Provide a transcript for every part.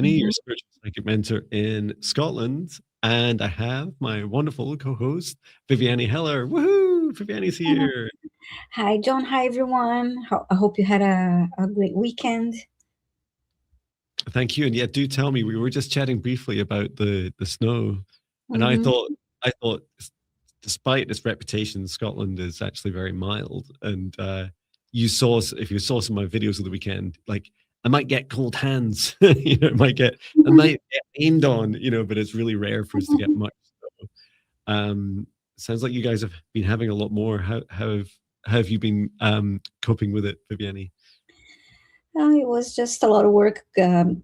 Binnie, your Mhm. spiritual psychic mentor in Scotland. And I have my wonderful co-host, Viviane Heller. Woohoo! Viviane's here. Hi, John. Hi, everyone. I hope you had a great weekend. Thank you. And yeah, do tell me, we were just chatting briefly about the snow. And Hmm I thought despite its reputation, Scotland is actually very mild. And if you saw some of my videos of the weekend, like I might get cold hands, I might get aimed on, but it's really rare for us to get much. Um, Sounds like you guys have been having a lot more. How have you been coping with it, Viviane? It was just a lot of work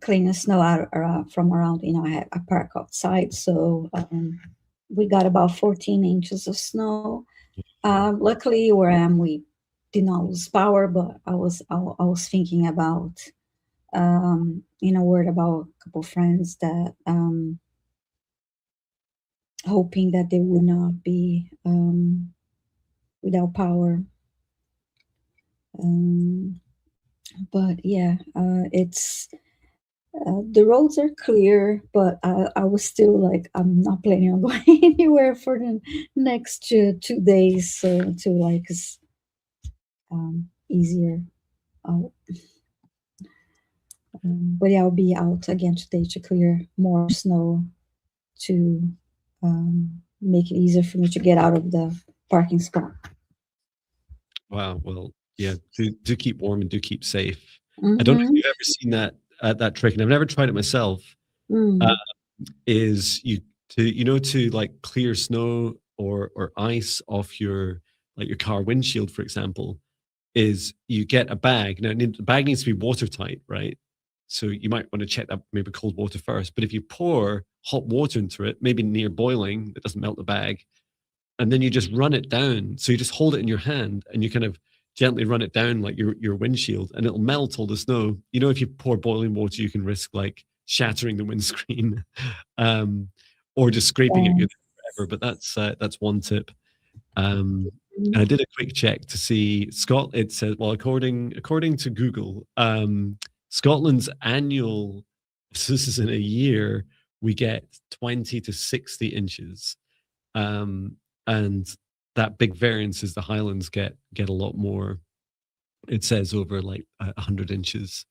cleaning snow out from around. I had a park outside, so we got about 14 inches of snow. Luckily, where I am, we did not lose power, but I was thinking about, word about a couple friends that hoping that they would not be without power. Um, but yeah, it's the roads are clear, but I was still like, I'm not planning on going anywhere for the next 2 days, to like easier out. But yeah, I'll be out again today to clear more snow to make it easier for me to get out of the parking spot. Wow. Well, yeah. Do keep warm and do keep safe. I don't know if Mm-hmm. you've ever seen that trick, and I've never tried it myself. Uh, Mm. is to like clear snow or ice off your car windshield, for example, is you get a bag. Now, the bag needs to be watertight, right? So you might want to check that maybe cold water first. But if you pour hot water into it, maybe near boiling, it doesn't melt the bag, and then you just run it down. So you just hold it in your hand and you kind of gently run it down like your windshield, and it'll melt all the snow. If you pour boiling water, you can risk like shattering the windscreen, um, or just scraping it good Yes. forever. But that's one tip. And I did a quick check to see It says, well, according to Google, Scotland's annual, so this is in a year, we get 20 to 60 inches. Um, and that big variance is the Highlands get a lot more. It says over like 100 inches.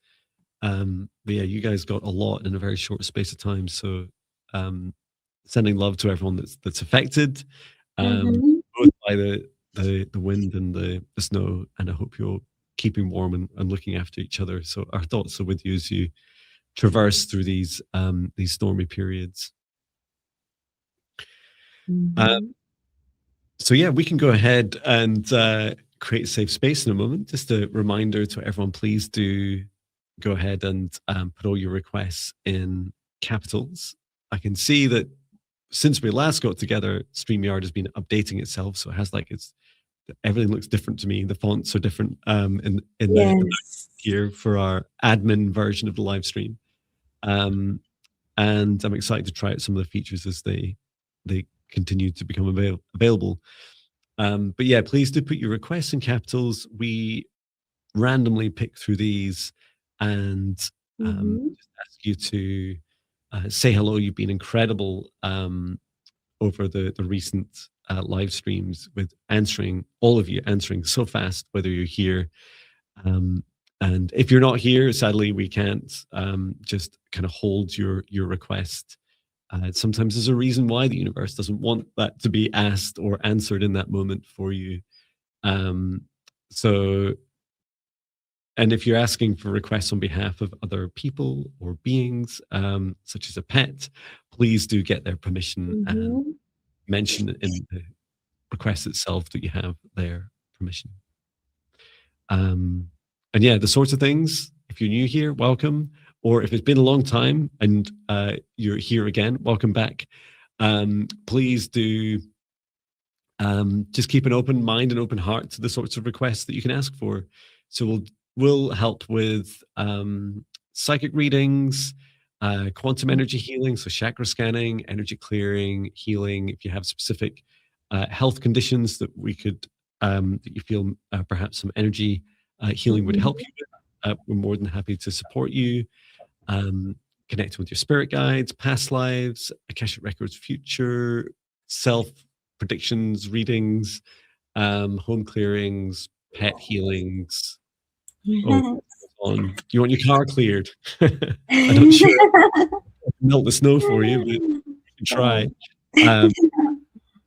But yeah, you guys got a lot in a very short space of time. So um, sending love to everyone that's affected, Mm-hmm. both by the wind and the snow. And I hope you're keeping warm and looking after each other. So our thoughts are with you as you traverse through these stormy periods. Uh, Mm-hmm. so yeah, we can go ahead and create a safe space in a moment. Just a reminder to everyone, please do go ahead and put all your requests in capitals. I can see that since we last got together, StreamYard has been updating itself, so it has like everything looks different to me. The fonts are different in the Yes. here for our admin version of the live stream, and I'm excited to try out some of the features as they continue to become available. But yeah, please do put your requests in capitals. We randomly pick through these and Mm-hmm. just ask you to say hello. You've been incredible over the recent live streams with answering, all of you answering so fast, whether you're here. Um, and if you're not here, sadly, we can't just kind of hold your request. Sometimes there's a reason why the universe doesn't want that to be asked or answered in that moment for you. Um, so And if you're asking for requests on behalf of other people or beings, such as a pet, please do get their permission and Mm-hmm. mention in the request itself that you have their permission. And yeah, the sorts of things, if you're new here, welcome. Or if it's been a long time and you're here again, welcome back. Please do just keep an open mind and open heart to the sorts of requests that you can ask for. So we'll help with psychic readings, quantum energy healing, so chakra scanning, energy clearing, healing. If you have specific health conditions that that you feel perhaps some energy healing would help you with, we're more than happy to support you. connecting with your spirit guides, past lives, Akashic records, future, self predictions, readings, home clearings, pet healings. Oh, on. Do you want your car cleared? I'm not sure I can melt the snow for you, but you can try.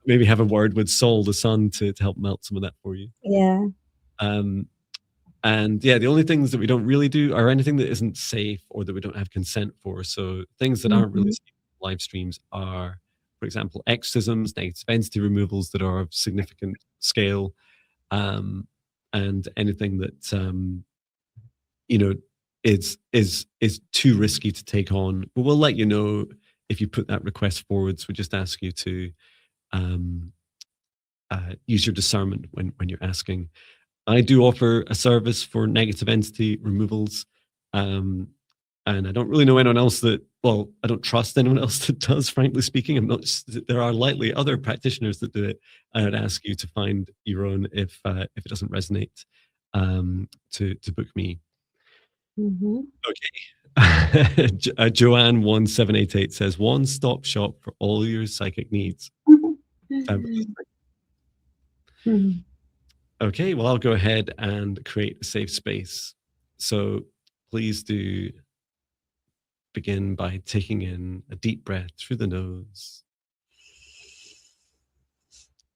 Maybe have a word with Sol, the sun, to help melt some of that for you. Yeah. And yeah, the only things that we don't really do are anything that isn't safe or that we don't have consent for. So things that aren't really safe in live streams are, for example, exorcisms, negative entity removals that are of significant scale, and anything that you know is too risky to take on. But we'll let you know if you put that request forwards. We just ask you to use your discernment when you're asking. I do offer a service for negative entity removals, and I don't really know anyone else that. Well, I don't trust anyone else that does. Frankly speaking, I'm not. There are likely other practitioners that do it. I would ask you to find your own if it doesn't resonate. To book me. Okay. Joanne 1788 says one-stop shop for all your psychic needs. Okay, well, I'll go ahead and create a safe space. So please do begin by taking in a deep breath through the nose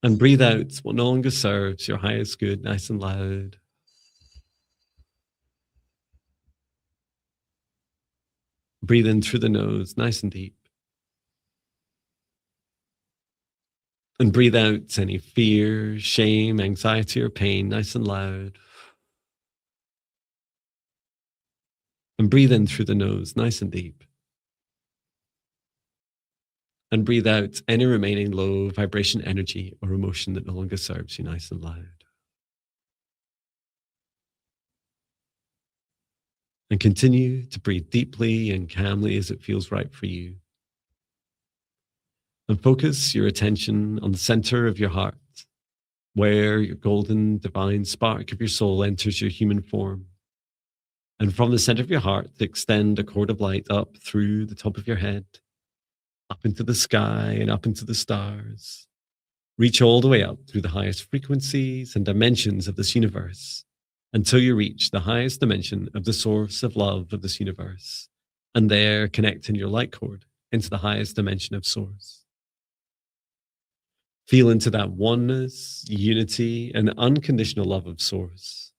and breathe out what no longer serves your highest good, nice and loud. Breathe in through the nose, nice and deep. And breathe out any fear, shame, anxiety, or pain, nice and loud. And breathe in through the nose, nice and deep. And breathe out any remaining low vibration energy or emotion that no longer serves you, nice and loud. And continue to breathe deeply and calmly as it feels right for you. And focus your attention on the center of your heart, where your golden divine spark of your soul enters your human form. And from the center of your heart, extend a cord of light up through the top of your head, up into the sky and up into the stars. Reach all the way up through the highest frequencies and dimensions of this universe until you reach the highest dimension of the source of love of this universe. And there connect in your light cord into the highest dimension of source. Feel into that oneness, unity, and unconditional love of source.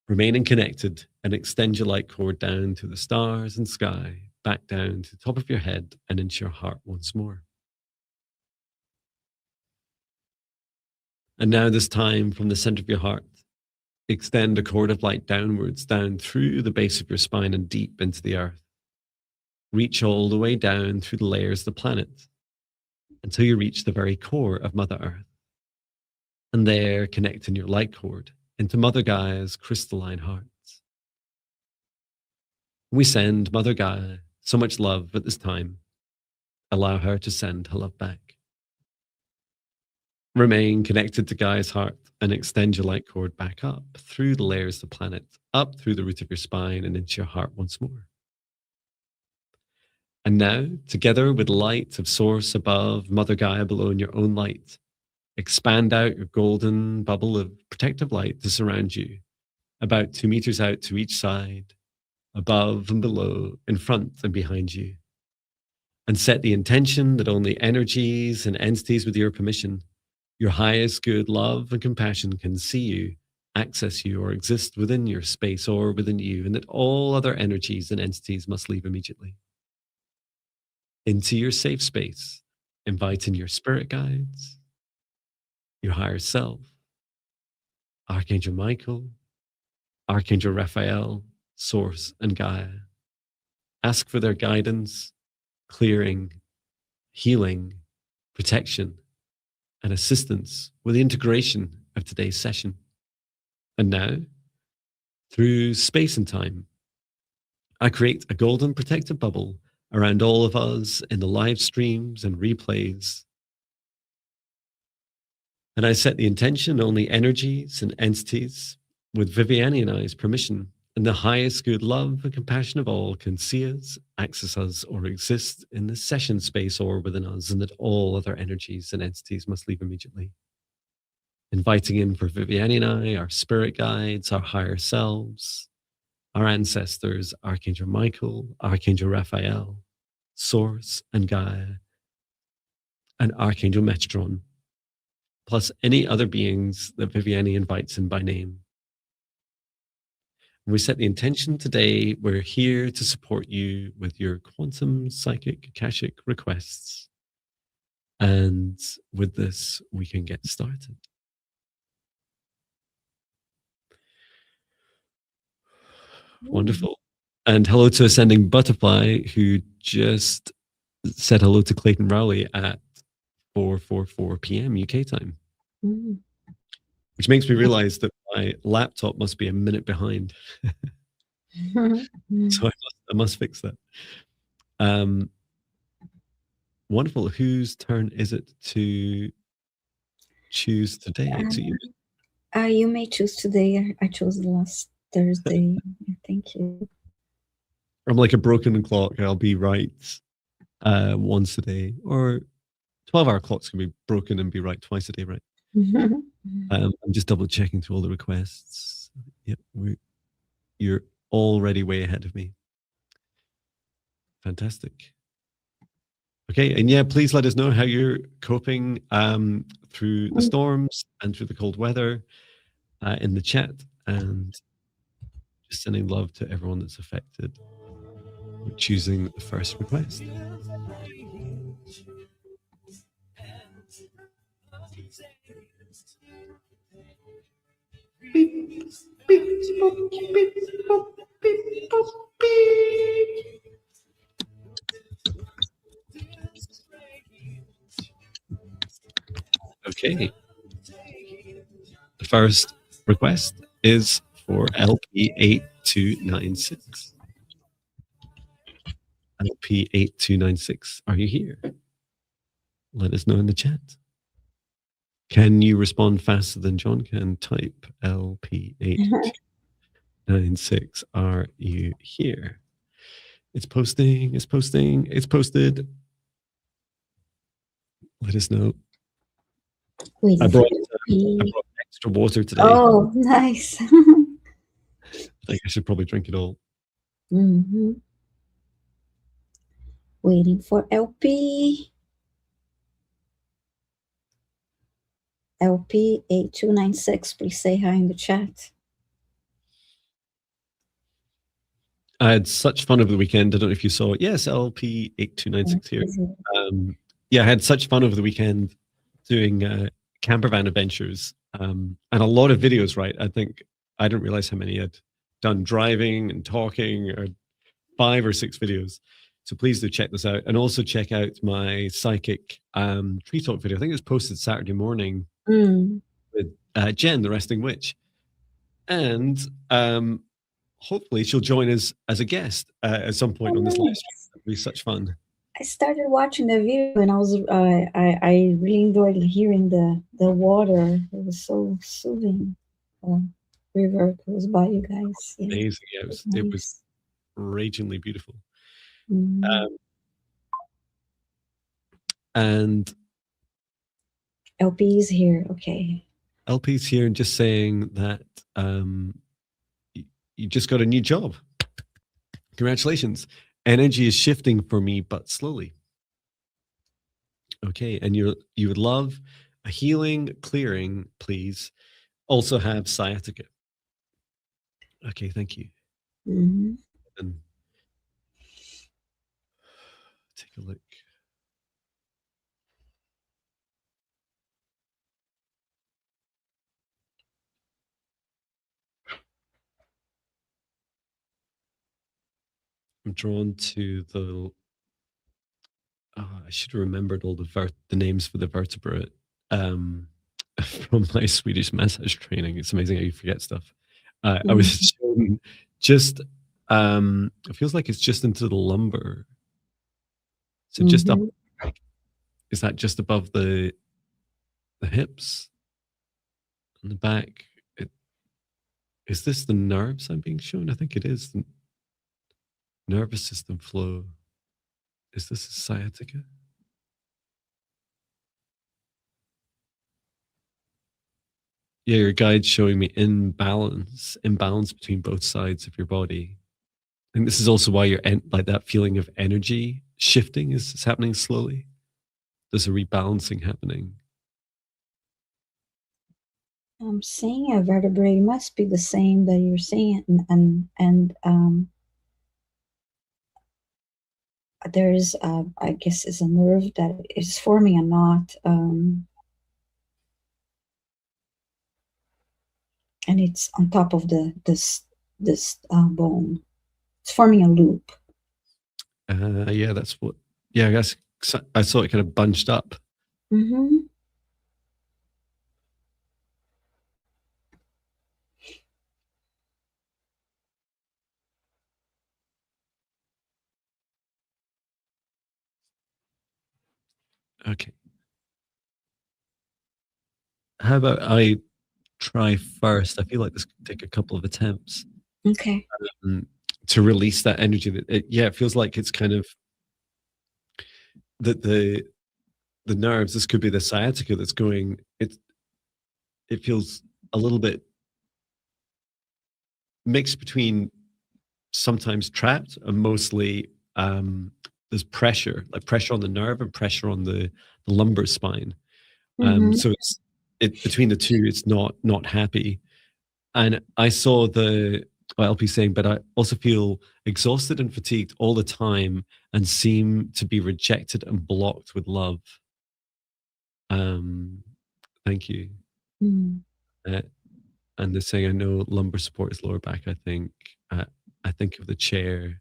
Remaining connected and extend your light cord down to the stars and sky, back down to the top of your head and into your heart once more. And now this time from the center of your heart, extend a cord of light downwards, down through the base of your spine and deep into the earth. Reach all the way down through the layers of the planet until you reach the very core of Mother Earth. And there connect in your light cord into Mother Gaia's crystalline heart. We send Mother Gaia so much love at this time. Allow her to send her love back. Remain connected to Gaia's heart and extend your light cord back up through the layers of the planet, up through the root of your spine and into your heart once more. And now, together with light of source above, Mother Gaia below, in your own light, expand out your golden bubble of protective light to surround you, about 2 meters out to each side, above and below, in front and behind you. And set the intention that only energies and entities with your permission, your highest good love and compassion can see you, access you, or exist within your space or within you, and that all other energies and entities must leave immediately. Into your safe space, invite in your spirit guides, your higher self, Archangel Michael, Archangel Raphael, Source, and Gaia. Ask for their guidance, clearing, healing, protection, and assistance with the integration of today's session. And now, through space and time, I create a golden protective bubble around all of us in the live streams and replays. And I set the intention only energies and entities with Viviane and I's permission And the highest good love and compassion of all can see us, access us, or exist in the session space or within us, and that all other energies and entities must leave immediately. Inviting in for Viviane and I, our spirit guides, our higher selves, our ancestors, Archangel Michael, Archangel Raphael, Source and Gaia, and Archangel Metron, plus any other beings that Viviane invites in by name. We set the intention today. We're here to support you with your quantum psychic Akashic requests. And with this, we can get started. Wonderful. And hello to Ascending Butterfly, who just said hello to Clayton Rowley at 4:44 p.m. UK time. Which makes me realize that my laptop must be a minute behind. So I must fix that. Wonderful. Whose turn is it to choose today? You may choose today. I chose last Thursday. Thank you. I'm like a broken clock. I'll be right once a day, or 12-hour clocks can be broken and be right twice a day, right? I'm just double checking through all the requests. Yep, you're already way ahead of me. Fantastic. Okay, and yeah, please let us know how you're coping through the storms and through the cold weather in the chat, and just sending love to everyone that's affected. We're choosing the first request. Okay. The first request is for LP8296. LP8296, are you here? Let us know in the chat. Can you respond faster than John can? Type LP8296, are you here? It's posting, it's posting, it's posted. Let us know. I brought extra water today. Oh, nice. I think I should probably drink it all. Waiting for LP. LP8296, please say hi in the chat. I had such fun over the weekend. I don't know if you saw it. Yes, LP8296 here. Yeah, I had such fun over the weekend doing campervan adventures and a lot of videos, right? I think I didn't realize how many I'd done driving and talking, or 5 or 6 videos. So please do check this out. And also check out my psychic tree talk video. I think it was posted Saturday morning with Jen, the Resting Witch. And hopefully she'll join us as a guest at some point on this live stream. It'll be such fun. I started watching the video and I really enjoyed hearing the water. It was so soothing. River goes by, you guys. Yeah. Amazing. Yeah, it was ragingly beautiful. And LP is here. Okay. LP's here and just saying that you just got a new job. Congratulations. Energy is shifting for me, but slowly. Okay, and you would love a healing, clearing, please. Also have sciatica. Okay, thank you. And take a look. I'm drawn to the. I should have remembered all the names for the vertebrate from my Swedish massage training. It's amazing how you forget stuff. I was shown just. It feels like it's just into the lumbar. So just up. Is that just above the hips and the back? Is this the nerves I'm being shown? I think it is the nervous system flow. Is this a sciatica? Yeah, your guide's showing me imbalance between both sides of your body. And this is also why you're like that feeling of energy shifting is happening slowly. There's a rebalancing happening. I'm seeing a vertebrae. It must be the same that you're seeing, and there's I guess it's a nerve that is forming a knot, and it's on top of this bone. It's forming a loop. Yeah, that's what. Yeah, I guess I saw it kind of bunched up. Mm-hmm. Okay. How about I try first? I feel like this could take a couple of attempts. Okay. To release that energy. That it feels like it's kind of that the nerves. This could be the sciatica that's going. It feels a little bit mixed between sometimes trapped and mostly there's pressure, like pressure on the nerve and pressure on the lumbar spine. Mm-hmm. So it's between the two. It's not happy. And I saw the LP saying, but I also feel exhausted and fatigued all the time and seem to be rejected and blocked with love. Thank you. Mm. And they're saying, I know lumbar support is lower back. I think of the chair.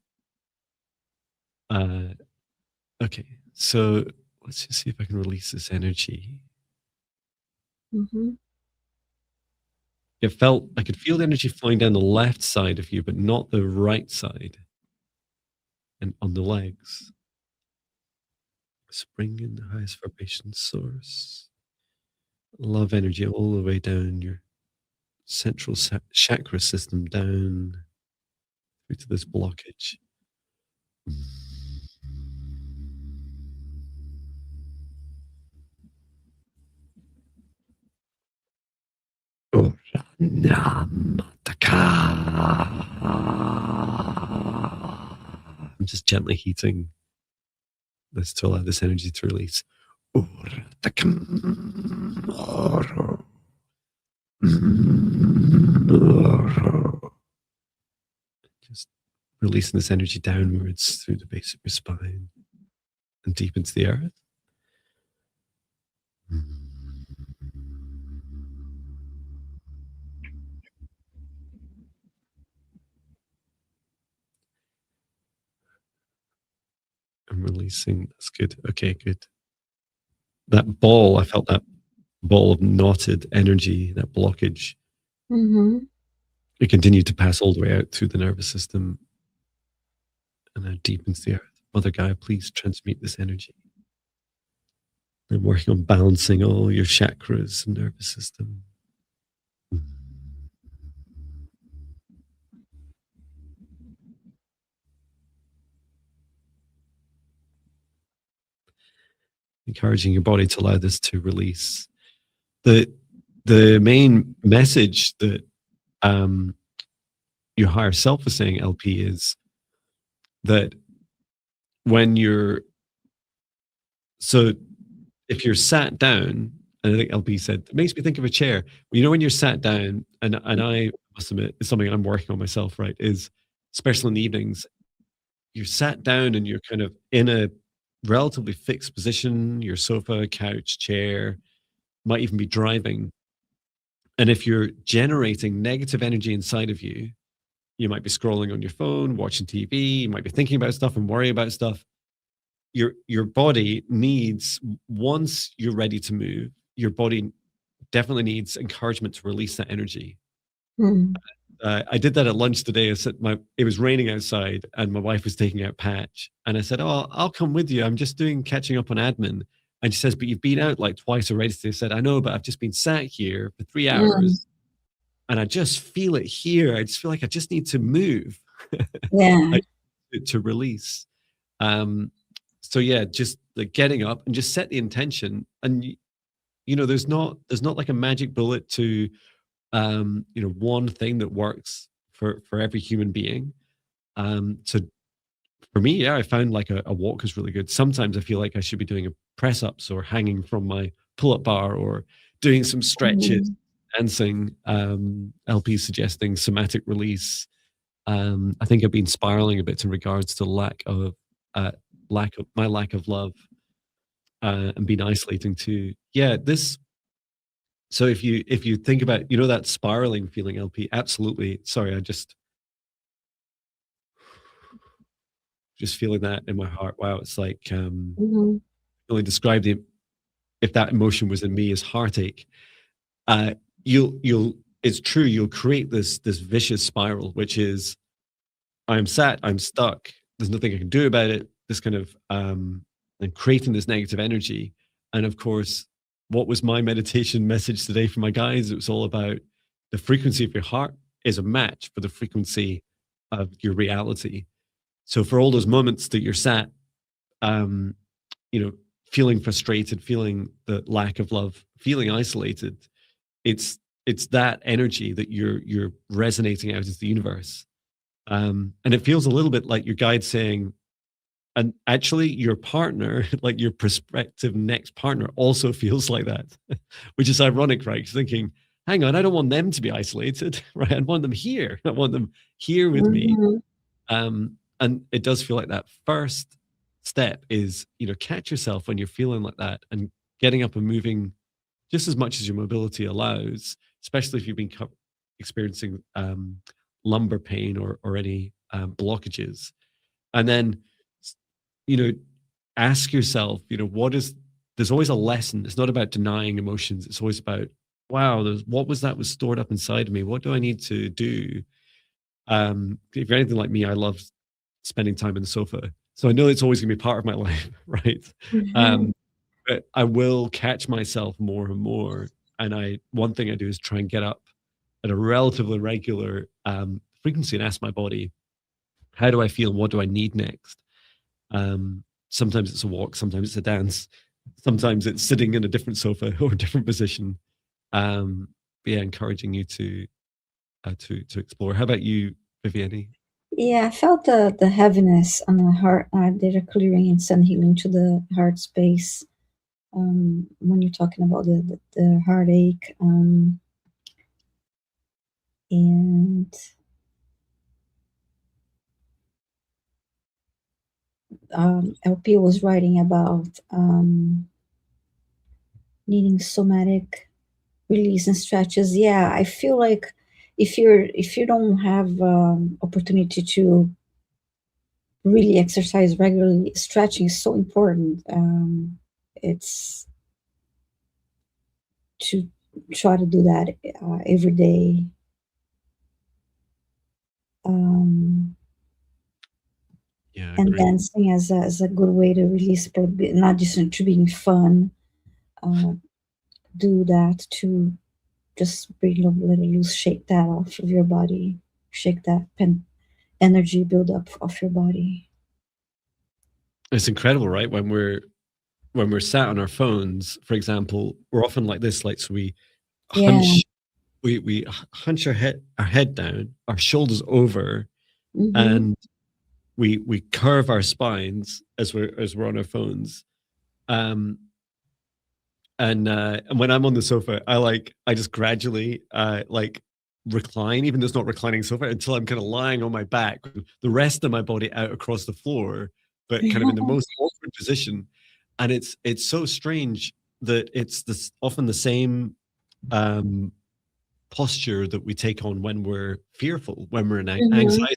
Okay, so let's just see if I can release this energy. Mm-hmm. It felt I could feel the energy flowing down the left side of you, but not the right side, and on the legs. Spring in the highest vibration source. Love energy all the way down your central chakra system, down through to this blockage. I'm just gently heating this to allow this energy to release. Just releasing this energy downwards through the base of your spine and deep into the earth. I'm releasing. That's good. Okay, good. That ball, I felt that ball of knotted energy, that blockage. Mm-hmm. It continued to pass all the way out through the nervous system and now deep into the earth. Mother Gaia, please transmute this energy. I'm working on balancing all your chakras and nervous system. Encouraging your body to allow this to release. The main message that your higher self is saying, LP, is that when you're if you're sat down, and I think LP said, it makes me think of a chair. You know, when you're sat down, and I must admit, it's something I'm working on myself, right? Is especially in the evenings, you're sat down and you're kind of in a relatively fixed position, your sofa, couch, chair, might even be driving. And if you're generating negative energy inside of you, you might be scrolling on your phone, watching TV, you might be thinking about stuff and worry about stuff. Your body needs, once you're ready to move, your body definitely needs encouragement to release that energy. Mm. I did that at lunch today. I said it was raining outside and my wife was taking out Patch. And I said, oh, I'll come with you. I'm just catching up on admin. And she says, but you've been out like twice already today. I said, I know, but I've just been sat here for 3 hours and I just feel it here. I just feel like I just need to move. Yeah. I, to release. So yeah, just like getting up and just set the intention. And you know, there's not like a magic bullet to you know, one thing that works for every human being. So for me, yeah, I found like a walk is really good. Sometimes I feel like I should be doing a press ups or hanging from my pull up bar or doing some stretches, Mhm. dancing. LP suggesting somatic release. I think I've been spiraling a bit in regards to uh, lack of love and been isolating too. Yeah, this. So if you think about, you know, that spiraling feeling, LP, absolutely. Sorry, I just feeling that in my heart. Wow, it's like Mhm. only describe the if that emotion was in me as heartache. Uh, you'll it's true. You'll create this vicious spiral, which is I'm sat, I'm stuck. There's nothing I can do about it. This kind of and creating this negative energy. And of course, what was my meditation message today for my guys? It was all about the frequency of your heart is a match for the frequency of your reality. So for all those moments that you're sat, um, you know, feeling frustrated, feeling the lack of love, feeling isolated, it's that energy that you're resonating out into the universe. And it feels a little bit like your guide saying, and actually your partner, like your prospective next partner, also feels like that, which is ironic, right? 'Cause thinking, hang on, I don't want them to be isolated, right? I want them here. I want them here with me. Mhm. And it does feel like that first step is, you know, catch yourself when you're feeling like that and getting up and moving just as much as your mobility allows, especially if you've been experiencing lumbar pain or any blockages. And then, you know, ask yourself, you know, there's always a lesson. It's not about denying emotions. It's always about, wow, what was that was stored up inside of me? What do I need to do? If you're anything like me, I love spending time on the sofa. So I know it's always going to be part of my life, right? Mhm. Um, but I will catch myself more and more. And one thing I do is try and get up at a relatively regular frequency and ask my body, how do I feel? What do I need next? Sometimes it's a walk, sometimes it's a dance, sometimes it's sitting in a different sofa or a different position. But yeah, encouraging you to explore. How about you, Viviane? Yeah, I felt the heaviness on the heart. I did a clearing and sun healing to the heart space. When you're talking about the heartache, and LP was writing about needing somatic release and stretches. Yeah, I feel like if you don't have opportunity to really exercise regularly, stretching is so important. It's to try to do that every day. Um, Yeah, I and agree. dancing as a good way to release, but not just to being fun. Uh, do that to just bring a little loose, shake that off of your body, shake that energy build up off your body. It's incredible, right? When we're sat on our phones, for example, we're often like this, like so Yeah. hunch we hunch our head down, our shoulders over, Mm-hmm. and we curve our spines as we're on our phones. Um, and when I'm on the sofa, I just gradually like recline, even though it's not reclining sofa, until I'm kind of lying on my back, with the rest of my body out across the floor, but kind of in the most awkward position. And it's so strange that it's this often the same um, posture that we take on when we're fearful, when we're in Mm-hmm. anxiety.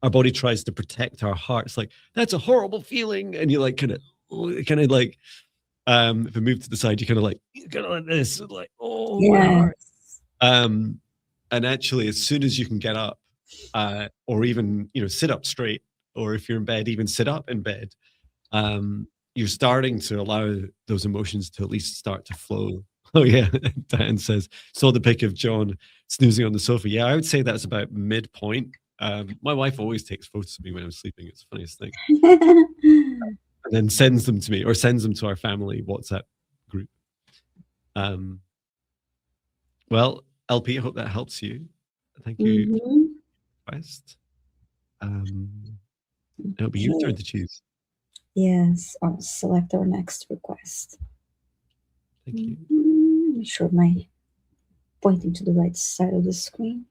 Our body tries to protect our heart. It's like that's a horrible feeling, and you like kind of like if I move to the side, you kind of like this, like, oh my Yeah. heart. Um, and actually, as soon as you can get up, or even sit up straight, or if you're in bed, even sit up in bed, you're starting to allow those emotions to at least start to flow Oh yeah, Diane says, saw the pic of John snoozing on the sofa. Yeah, I would say that's about midpoint. My wife always takes photos of me when I'm sleeping. It's the funniest thing. And then sends them to me or sends them to our family WhatsApp group. Well, LP, I hope that helps you. Thank you for the request. It'll be your turn to choose. Yes, I'll select our next request. Thank you. Make sure my pointing to the right side of the screen.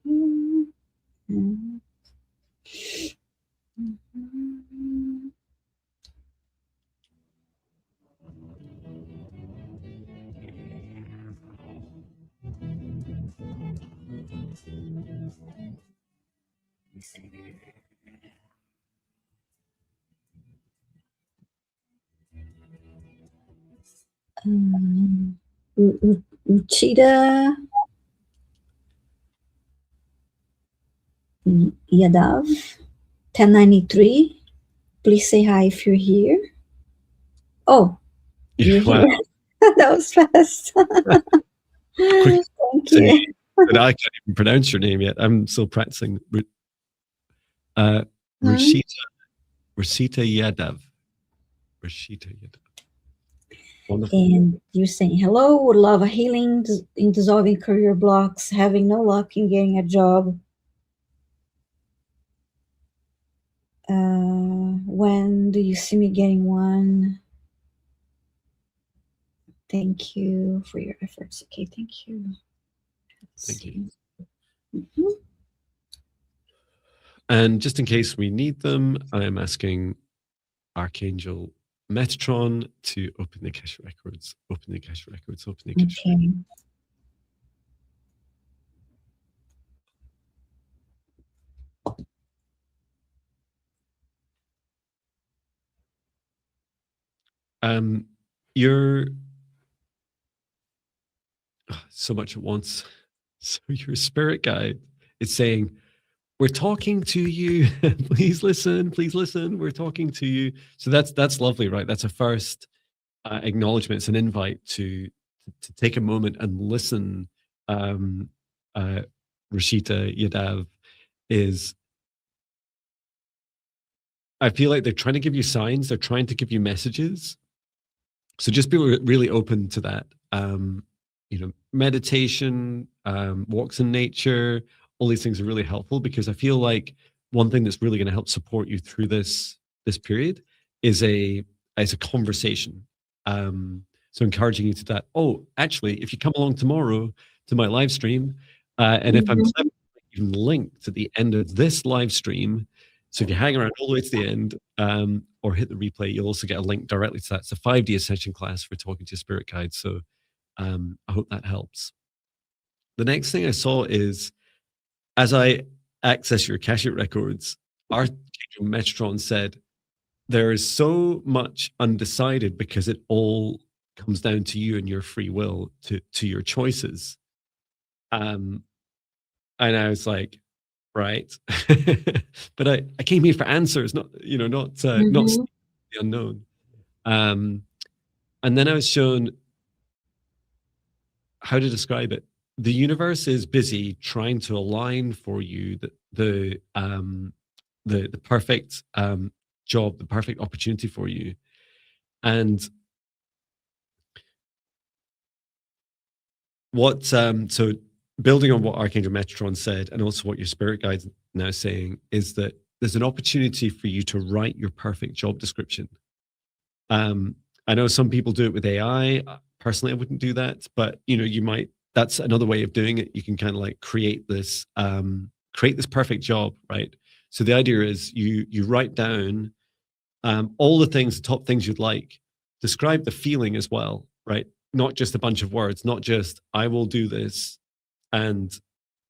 Uchida Yadav 1093. Please say hi if you're here. Oh, you're Wow. here. That was fast. Quick Thank say you. that I can't even pronounce your name yet. I'm still practicing. Rashita Yadav. Rashita Yadav. Wonderful. And you're saying, hello, would love a healing in dissolving career blocks, having no luck in getting a job. When do you see me getting one? Thank you for your efforts. Okay, thank you. Thank you. Mm-hmm. And just in case we need them, I am asking Archangel Metatron to open the Akashic records. Open the Akashic records. Open the Akashic records. You're so much at once. So your spirit guide is saying, we're talking to you. Please listen. Please listen. We're talking to you. So that's lovely, right? That's a first acknowledgement. It's an invite to take a moment and listen. Rashita Yadav is, I feel like they're trying to give you signs. They're trying to give you messages. So just be really open to that. Meditation, walks in nature, all these things are really helpful, because I feel like one thing that's really going to help support you through this period is a conversation. So encouraging you to that. Oh, actually, if you come along tomorrow to my live stream, and if I'm clever, even link to the end of this live stream. So if you hang around all the way to the end, or hit the replay, you'll also get a link directly to that. It's a 5-day ascension class for talking to your spirit guides. So I hope that helps. The next thing I saw is, as I access your Akashic records, Archangel Metatron said, there is so much undecided because it all comes down to you and your free will, to your choices. And I was like, right. But I came here for answers, not not the unknown. And then I was shown how to describe it. The universe is busy trying to align for you the perfect job, the perfect opportunity for you. And what so building on what Archangel Metatron said, and also what your spirit guide's now saying, is that there's an opportunity for you to write your perfect job description. I know some people do it with AI. Personally, I wouldn't do that, but you might. That's another way of doing it. You can kind of like create this perfect job, right? So the idea is you write down all the things, the top things you'd like. Describe the feeling as well, right? Not just a bunch of words, not just I will do this and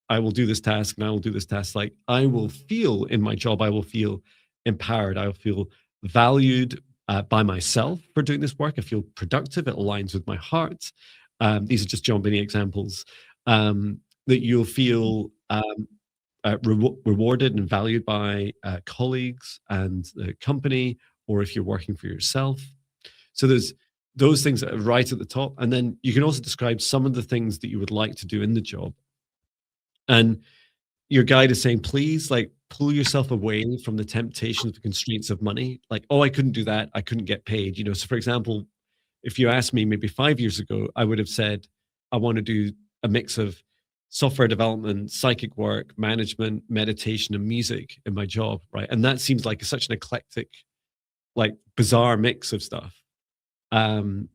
I will do this task and I will do this task. Like, I will feel in my job, I will feel empowered. I will feel valued by myself for doing this work. I feel productive. It aligns with my heart. These are just Jon Binnie examples. That you'll feel rewarded and valued by colleagues and the company, or if you're working for yourself. So there's those things are right at the top. And then you can also describe some of the things that you would like to do in the job. And your guide is saying, please, like, pull yourself away from the temptations, the constraints of money. Like, oh, I couldn't do that. I couldn't get paid. So for example, if you asked me maybe 5 years ago, I would have said, I want to do a mix of software development, psychic work, management, meditation, and music in my job, right? And that seems like such an eclectic, like bizarre mix of stuff. And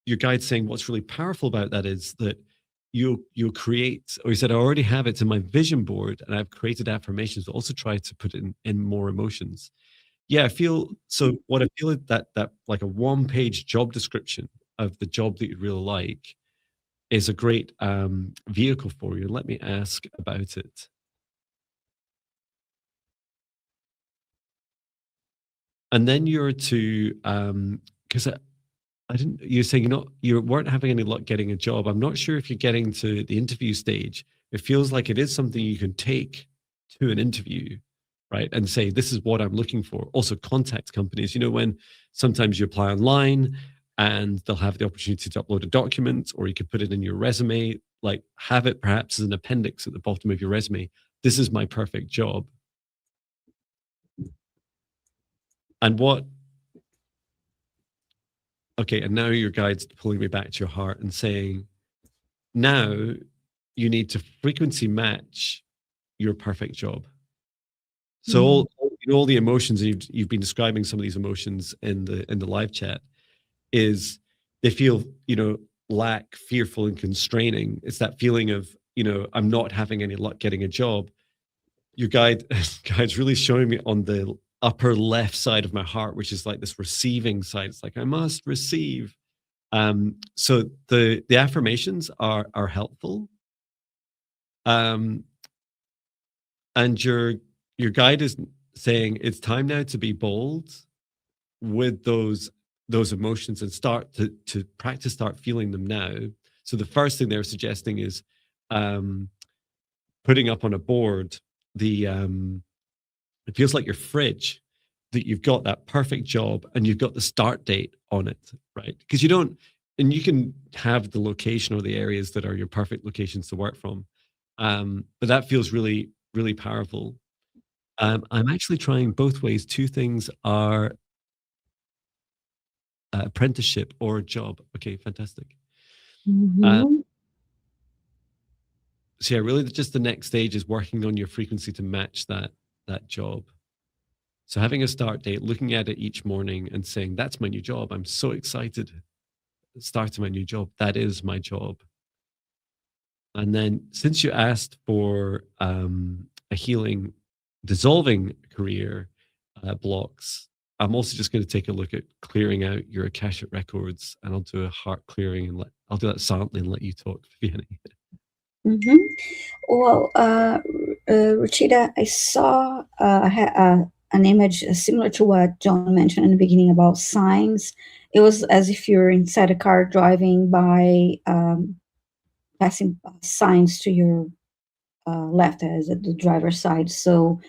your guide's saying what's really powerful about that is that you'll create, or he said, I already have it in my vision board and I've created affirmations, but also try to put it in more emotions. Yeah, I feel so. What I feel is that like a one-page job description of the job that you'd really like is a great vehicle for you. Let me ask about it. And then you're to because I didn't. You're saying you weren't having any luck getting a job. I'm not sure if you're getting to the interview stage. It feels like it is something you can take to an interview, right? And say, this is what I'm looking for. Also, contact companies. When sometimes you apply online and they'll have the opportunity to upload a document, or you could put it in your resume. Like, have it perhaps as an appendix at the bottom of your resume. This is my perfect job. And what okay, and now your guide's pulling me back to your heart and saying, now you need to frequency match your perfect job. So all the emotions you've been describing, some of these emotions in the live chat, is they feel lack, fearful, and constraining. It's that feeling of I'm not having any luck getting a job. Your guide's really showing me on the upper left side of my heart, which is like this receiving side. It's like I must receive. So the affirmations are helpful. And your guide is saying it's time now to be bold with those emotions and start to practice, start feeling them now. So the first thing they're suggesting is putting up on a board the it feels like your fridge, that you've got that perfect job and you've got the start date on it, right? Because you don't, and you can have the location or the areas that are your perfect locations to work from. But that feels really, really powerful. I'm actually trying both ways. Two things are apprenticeship or job. Okay, fantastic. Mm-hmm. So yeah, really just the next stage is working on your frequency to match that job. So having a start date, looking at it each morning and saying, that's my new job. I'm so excited starting my new job. That is my job. And then since you asked for a healing, dissolving career blocks, I'm also just going to take a look at clearing out your Akashic records, and I'll do a heart clearing and I'll do that silently and let you talk, Viviane. Mm-hmm. Well, Rachida, I saw an image similar to what John mentioned in the beginning about signs. It was as if you're inside a car driving by, passing signs to your left as at the driver's side. So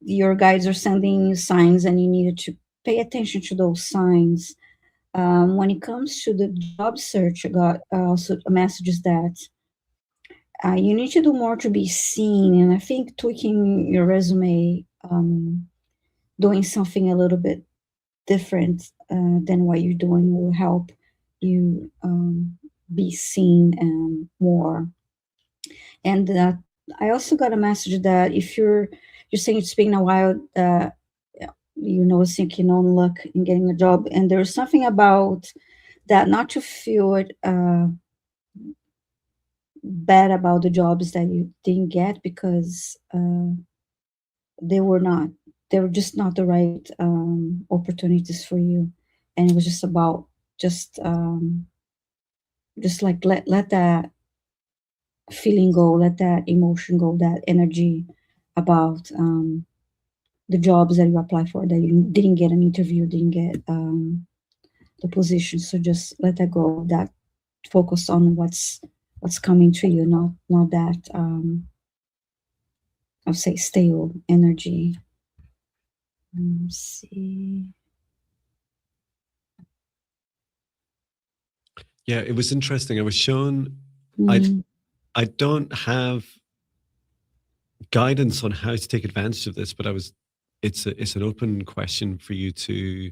your guides are sending you signs, and you needed to pay attention to those signs. When it comes to the job search, I got also a message that you need to do more to be seen. And I think tweaking your resume, doing something a little bit different than what you're doing will help you be seen and more. And I also got a message that if you're saying it's been a while, you know, thinking on luck in getting a job, and there's something about that, not to feel it bad about the jobs that you didn't get, because they were not, they were just not the right opportunities for you, and it was just about just like let that feeling go, let that emotion go, that energy about the jobs that you apply for that you didn't get an interview, didn't get the position. So just let that go. That focus on what's coming to you, not that I'll say stale energy. Let's see. Yeah, it was interesting. I was shown, Mm. I don't have guidance on how to take advantage of this, but it's an open question for you to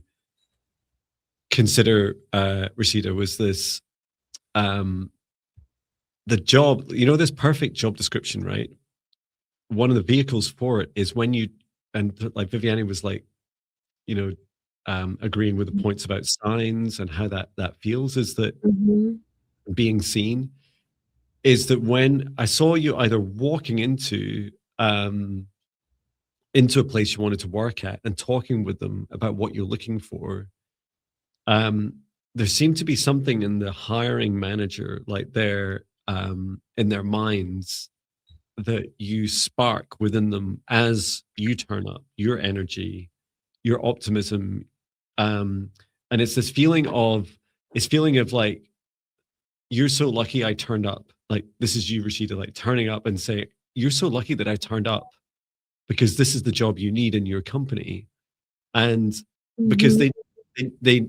consider, Rashida. Was this the job, this perfect job description, right? One of the vehicles for it is when you, and like Viviane was like, agreeing with the points about signs and how that feels, is that Mhm. being seen, is that when I saw you either walking into a place you wanted to work at and talking with them about what you're looking for, um, there seemed to be something in the hiring manager, like in their minds, that you spark within them as you turn up, your energy, your optimism, um, and it's feeling of like, you're so lucky I turned up. Like, this is you, Rashida, like turning up and say, you're so lucky that I turned up because this is the job you need in your company. And because Mhm. they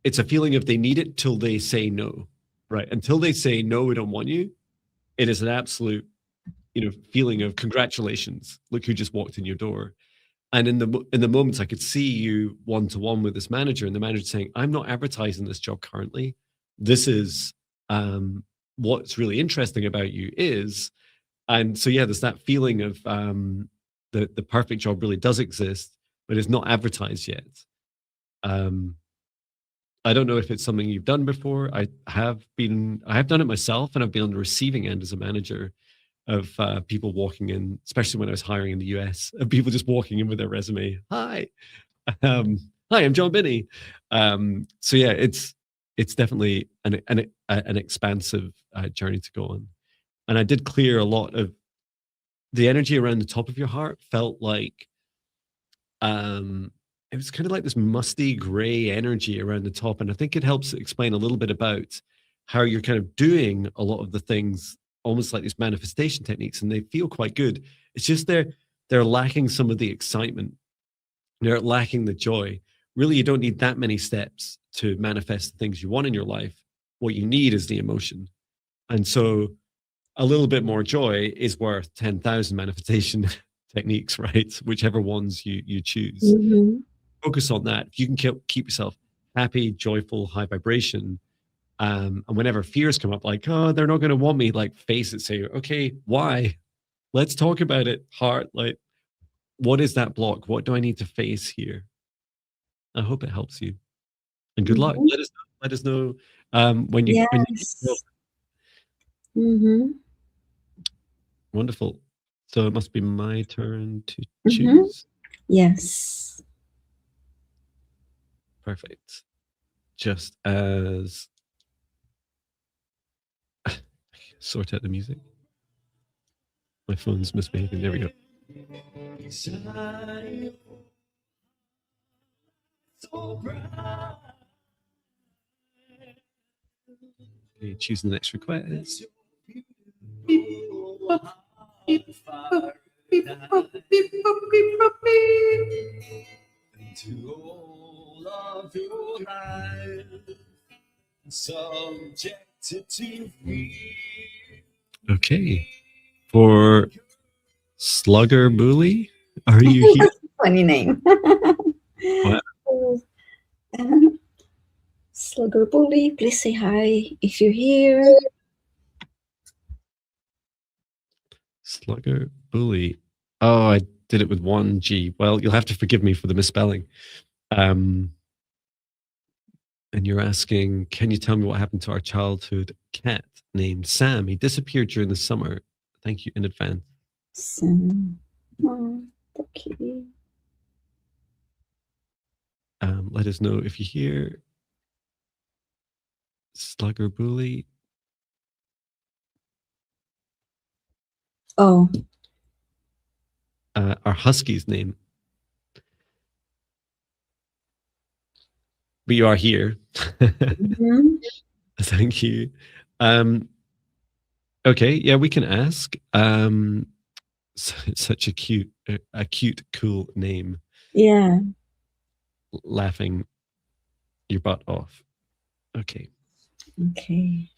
it's a feeling of they need it till they say no, right? Until they say no, we don't want you. It is an absolute, feeling of congratulations. Look who just walked in your door. And in the moments, I could see you one to one with this manager, and the manager saying, "I'm not advertising this job currently. This is what's really interesting about you is." And so yeah, there's that feeling of the perfect job really does exist, but it's not advertised yet. Um, I don't know if it's something you've done before. I have done it myself, and I've been on the receiving end as a manager of people walking in, especially when I was hiring in the US, of people just walking in with their resume. Hi, I'm Jon Binnie. So yeah, it's definitely an expansive journey to go on. And I did clear a lot of the energy around the top of your heart. Felt like um, it was kind of like this musty gray energy around the top, and I think it helps explain a little bit about how you're kind of doing a lot of the things, almost like these manifestation techniques, and they feel quite good. It's just they're lacking some of the excitement, they're lacking the joy. Really, you don't need that many steps to manifest the things you want in your life. What you need is the emotion. And so a little bit more joy is worth 10,000 manifestation techniques, right? Whichever ones you choose. Mhm. Focus on that. If you can keep yourself happy, joyful, high vibration, and whenever fears come up, like, oh, they're not going to want me, like, face it, say, okay, why? Let's talk about it. Heart, like, what is that block? What do I need to face here? I hope it helps you. And good luck. Mhm. Let us know when you Yes. Mhm. wonderful. So it must be my turn to Mhm. choose. Yes. Perfect. Just as sort out the music. My phone's misbehaving. There we go. Okay, choosing the next request. Beep, boop, beep, boop, beep, boop, beep, boop, beep, boop, beep. Into all of your life, subjected to me. Okay. For Slugger Bully, are you here? Funny name. What? Slugger Bully, please say hi if you're here. Slugger Bully. Oh, I did it with one G. Well, you'll have to forgive me for the misspelling. And you're asking, can you tell me what happened to our childhood cat named Sam? He disappeared during the summer. Thank you in advance. Sam. Oh, okay. Let us know if you hear Slugger Bully. Oh. Our husky's name. But you are here. Mhm. Thank you. Okay, yeah, we can ask. Such a cute, cool name. Yeah. Laughing your butt off. Okay. Okay.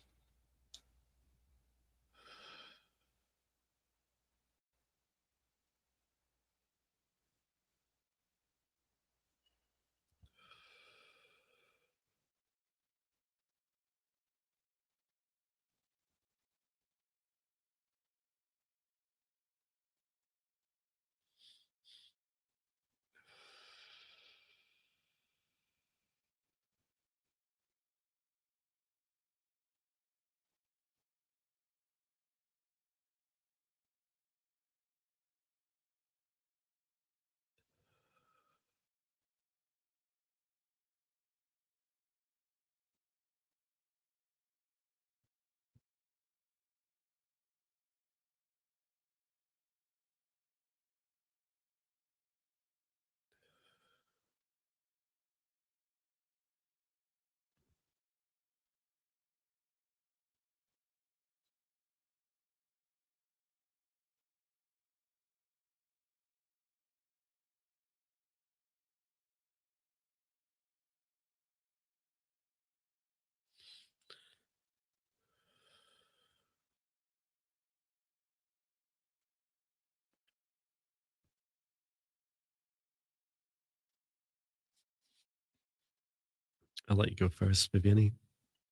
I'll let you go first, Viviane,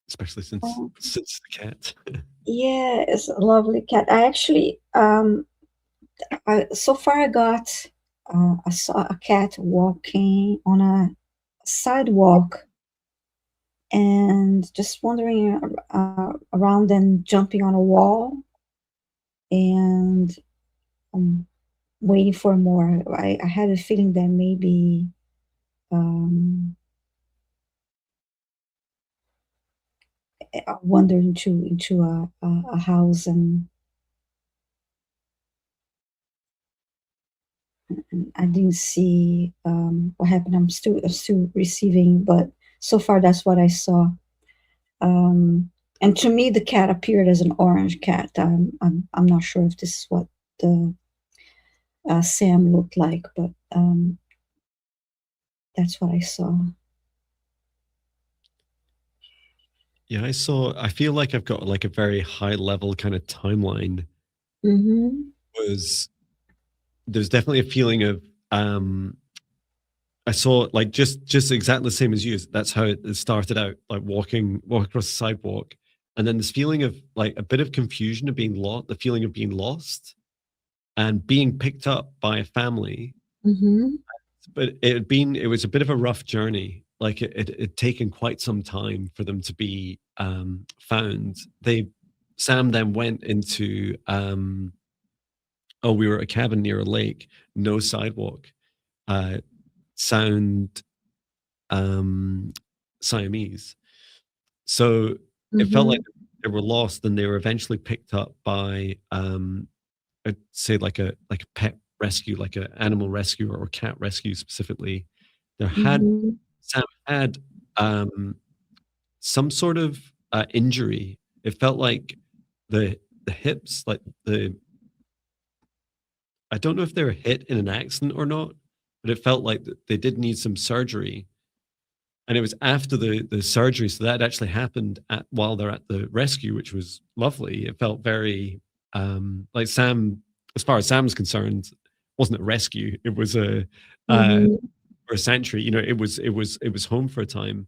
especially since Oh, since the cat. yeah, it's a lovely cat. I actually, so far I saw a cat walking on a sidewalk and just wandering around and jumping on a wall and um, waiting for more. I had a feeling that maybe um, I wandered into a house and I didn't see what happened. I'm still receiving, but so far that's what I saw. Um, and to me, the cat appeared as an orange cat. I'm not sure if this is what the Sam looked like, but that's what I saw. Yeah, I feel like I've got like a very high level kind of timeline. Mm-hmm. Was There's definitely a feeling of I saw like just exactly the same as you. That's how it started out, like walk across the sidewalk, and then this feeling of like a bit of confusion of being lost, the feeling of being lost, and being picked up by a family. Mm-hmm. But it was a bit of a rough journey. Like it taken quite some time for them to be found. Sam then went into we were at a cabin near a lake, no sidewalk, uh, sound Siamese. So it felt like Mm-hmm. they were lost, and they were eventually picked up by I'd say like a pet rescue, like an animal rescue or cat rescue specifically. There had Mm-hmm. Sam had um, some sort of injury. It felt like the hips, like the I don't know if they were hit in an accident or not, but it felt like they did need some surgery. And it was after the surgery, so that actually happened while they're at the rescue, which was lovely. It felt very like Sam, as far as Sam's concerned, wasn't a rescue. It was a Mm-hmm. for a sanctuary. You know, it was home for a time,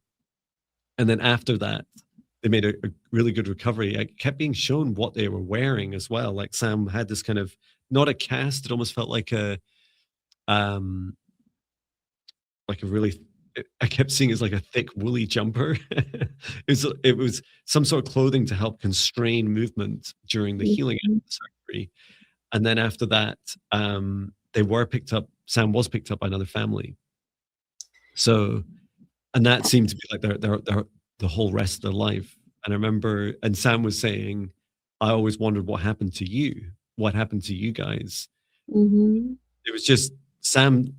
and then after that, they made a really good recovery. I kept being shown what they were wearing as well. Like Sam had this kind of not a cast. It almost felt um like a really I kept seeing it as like a thick woolly jumper. It was some sort of clothing to help constrain movement during the healing Mm-hmm. of the surgery. And then after that, they were picked up. Sam was picked up by another family. So, and that seemed to be like their the whole rest of their life. And I remember, and Sam was saying, I always wondered what happened to you. What happened to you guys? Mm-hmm. It was just Sam,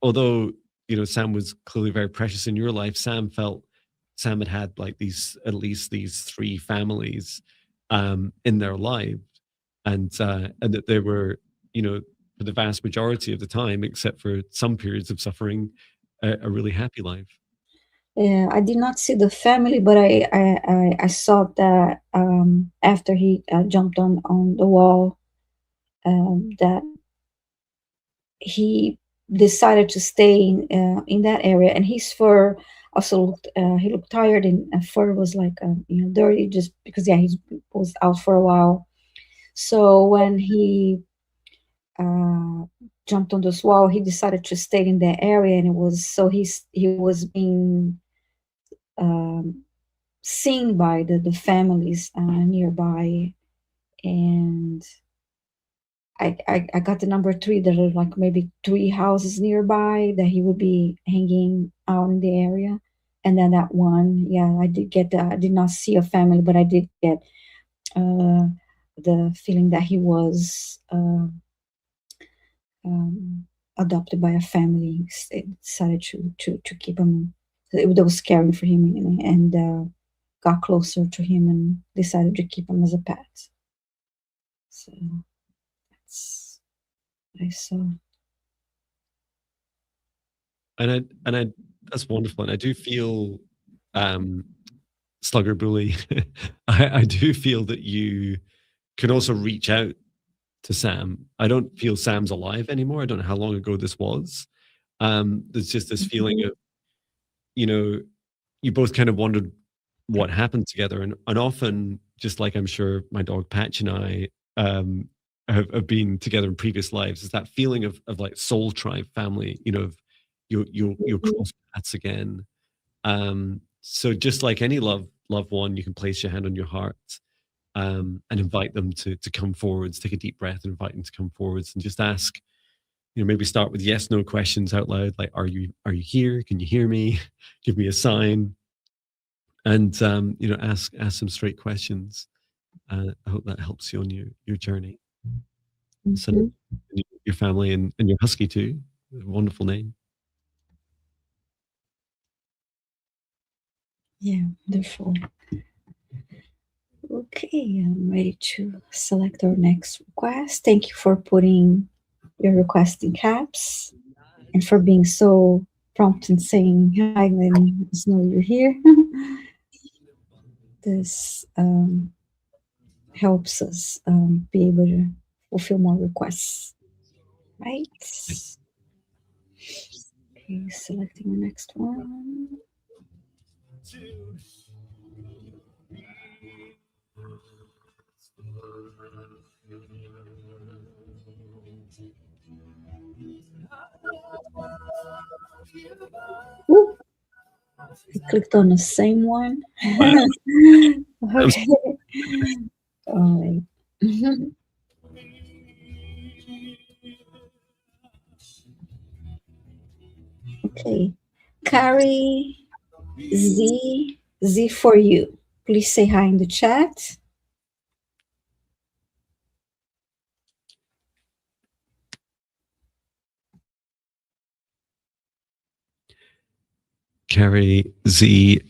although you know Sam was clearly very precious in your life. Sam had had like these at least these three families in their life, and that they were, you know, for the vast majority of the time, except for some periods of suffering, a really happy life. I did not see the family, but I saw that after he jumped on the wall, that he decided to stay in that area, and his fur also looked he looked tired, and fur was like dirty, just because he was out for a while. So when he uh, jumped on this wall, he decided to stay in that area, and it was so he was being um, seen by the families nearby, and I got the number three. There are like maybe three houses nearby that he would be hanging out in the area. And then that one, yeah, I did get I did not see a family, but I did get uh, the feeling that he was um, adopted by a family. It decided to keep him. It was caring for him, and got closer to him and decided to keep him as a pet. So that's what I saw. And I that's wonderful. And I do feel um slugger bully. I do feel that you can also reach out to Sam. I don't feel Sam's alive anymore. I don't know how long ago this was. There's just this feeling Mhm. of, you know, you both kind of wondered what happened together. And often, just like I'm sure my dog Patch and I have been together in previous lives, is that feeling of like soul tribe family, of you'll Mhm. cross paths again. So just like any loved one, you can place your hand on your heart and invite them to come forwards, take a deep breath and invite them to come forwards and just ask, maybe start with yes, no questions out loud, like, are you here? Can you hear me? Give me a sign. And ask some straight questions. I hope that helps you on your journey. So Mhm. your family and your husky too. Wonderful name. Yeah, wonderful. Okay, I'm ready to select our next request. Thank you for putting your request in caps and for being so prompt and saying hi, letting us know you're here. This helps us be able to fulfill more requests, right? Okay, selecting the next one. Ooh, I clicked on the same one. Wow. I'm Okay. All right. Okay. Carrie Z for you. Please say hi in the chat. Carrie Z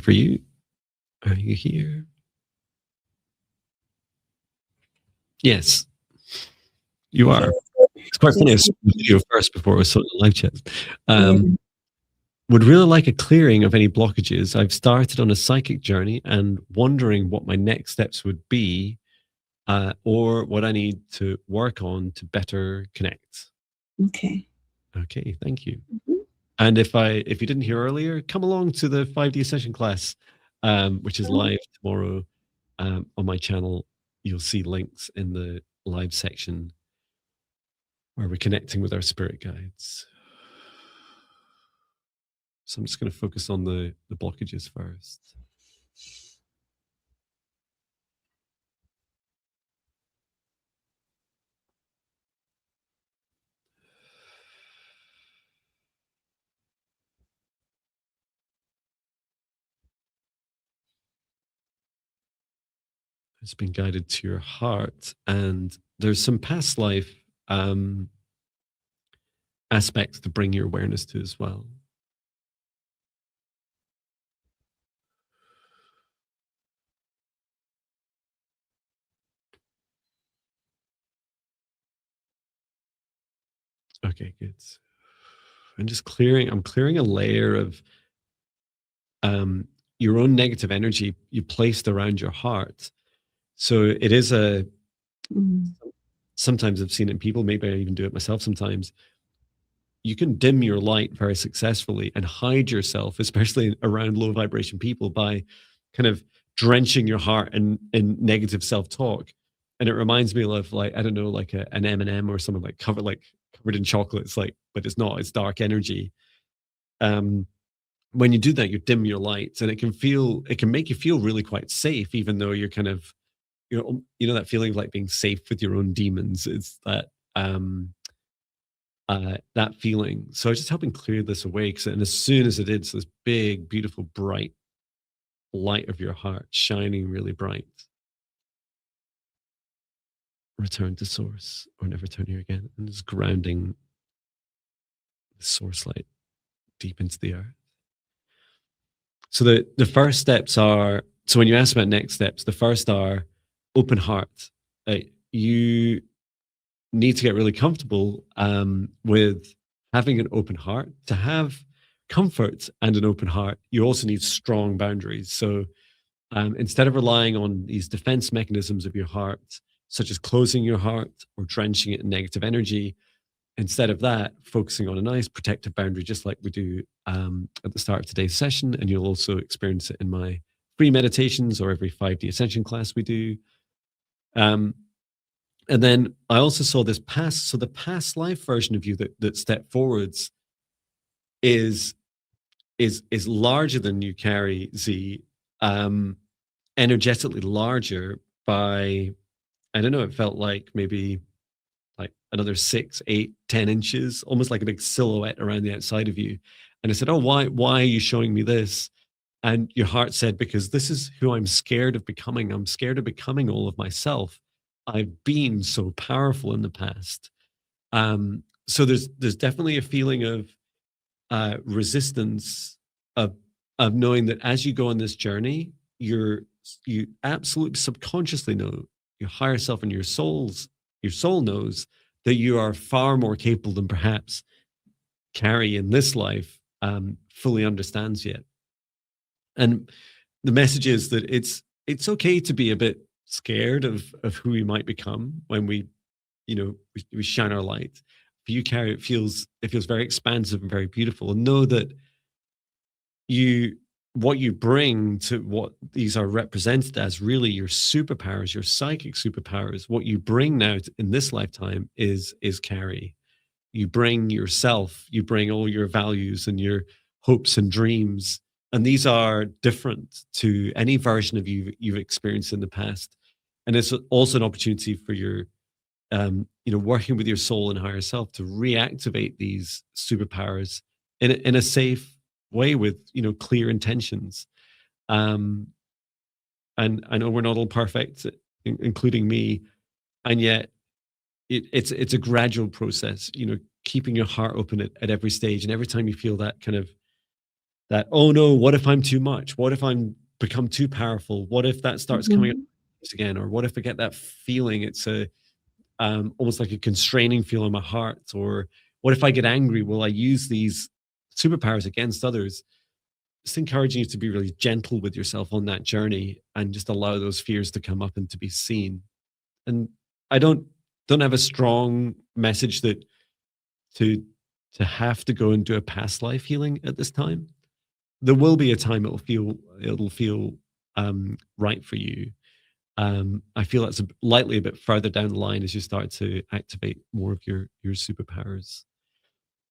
for you. Are you here? Yes, you Okay. are. It's quite funny. I Just saw the video first before I saw the live chat. yeah. Would really like a clearing of any blockages. I've started on a psychic journey and wondering what my next steps would be, or what I need to work on to better connect. Okay. Okay, thank you. Mhm. And if you didn't hear earlier, come along to the 5D session class, which is live tomorrow on my channel. You'll see links in the live section where we're connecting with our spirit guides. So I'm just going to focus on the blockages first. It's been guided to your heart, and there's some past life aspects to bring your awareness to as well. Okay, good. I'm clearing a layer of your own negative energy you placed around your heart. So it is a, Mm. sometimes I've seen it in people, maybe I even do it myself sometimes. You can dim your light very successfully and hide yourself, especially around low vibration people, by kind of drenching your heart in negative self-talk. And it reminds me of, like, I don't know, like an M&M or something, like covered in chocolate. It's like, but it's not, it's dark energy. Um, when you do that, you dim your lights, and it can make you feel really quite safe, even though you're kind of, that feeling of like being safe with your own demons. It's that, that feeling. So I was just helping clear this away, and as soon as it did, so this big, beautiful, bright light of your heart shining really bright. Return to source, or never turn here again, and just grounding the source light deep into the earth. So the first steps are, so when you ask about next steps, the first are open heart. You need to get really comfortable with having an open heart. To have comfort and an open heart, you also need strong boundaries. So instead of relying on these defense mechanisms of your heart, such as closing your heart or drenching it in negative energy, instead of that, focusing on a nice protective boundary, just like we do at the start of today's session. And you'll also experience it in my free meditations or every 5D ascension class we do. And then I also saw this past, so the past life version of you that stepped forwards is larger than you carry, Z, energetically larger by, I don't know, it felt like maybe like another 6, 8, 10 inches, almost like a big silhouette around the outside of you. And I said, oh, why are you showing me this? And your heart said, because this is who I'm scared of becoming. I'm scared of becoming all of myself. I've been so powerful in the past. So there's definitely a feeling of resistance, of knowing that as you go on this journey, you absolutely subconsciously know, your higher self and your soul knows that you are far more capable than perhaps Carrie in this life fully understands yet. And the message is that it's okay to be a bit scared of who we might become when we shine our light. For you, Carrie, it feels very expansive and very beautiful. And know that what you bring to what these are represented as, really your superpowers, your psychic superpowers, what you bring now in this lifetime is Carrie. You bring yourself, you bring all your values and your hopes and dreams. And these are different to any version of you you've experienced in the past. And it's also an opportunity for your, working with your soul and higher self to reactivate these superpowers in a safe way with, clear intentions. And I know we're not all perfect, including me. And yet it's a gradual process, keeping your heart open at every stage. And every time you feel that kind of that, oh no, what if I'm too much? What if I'm become too powerful? What if that starts coming up Mhm. again? Or what if I get that feeling? It's almost like a constraining feel in my heart. Or what if I get angry? Will I use these superpowers against others? Just encouraging you to be really gentle with yourself on that journey and just allow those fears to come up and to be seen. And I don't have a strong message that to have to go and do a past life healing at this time. There will be a time it'll feel right for you. I feel that's likely a bit further down the line as you start to activate more of your superpowers.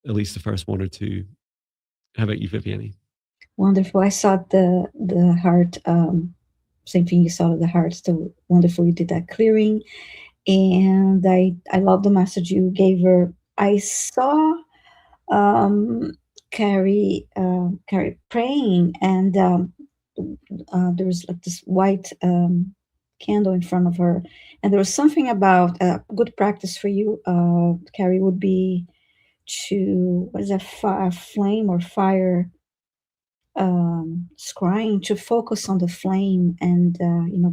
At least the first one or two. How about you, Viviane? Wonderful. I saw the heart, same thing you saw the heart. So wonderful. You did that clearing, and I love the message you gave her. I saw um, Carrie praying, and there was like this white candle in front of her, and there was something about good practice for you, Carrie, would be to, what is that, flame or fire, scrying, to focus on the flame and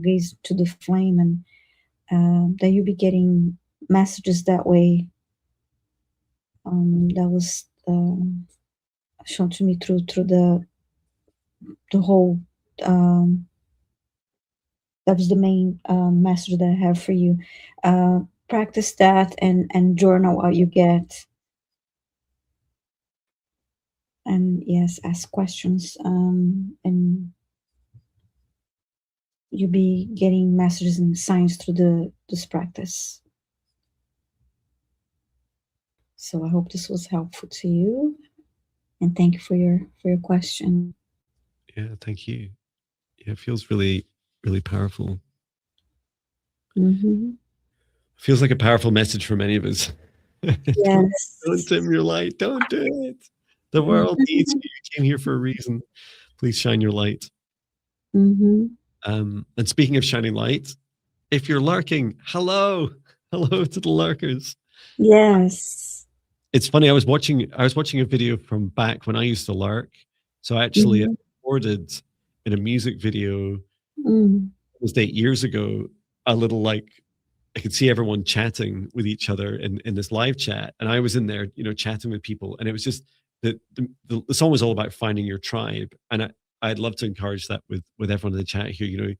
gaze to the flame, and that you'll be getting messages that way. That was shown to me through the whole. That was the main message that I have for you. Practice that and journal what you get. And yes, ask questions. And you'll be getting messages and signs through this practice. So I hope this was helpful to you, and thank you for your question. Yeah, thank you. Yeah, it feels really, really powerful. Mm-hmm. Feels like a powerful message for many of us. Yes. Don't dim your light. Don't do it. The world needs you. You came here for a reason. Please shine your light. Mm-hmm. And speaking of shining light, if you're lurking, hello, hello to the lurkers. Yes. It's funny. I was watching a video from back when I used to lurk. So I actually recorded in a music video. It was 8 years ago. A little like I could see everyone chatting with each other in this live chat, and I was in there, chatting with people, and it was just the song was all about finding your tribe, and I'd love to encourage that with everyone in the chat here.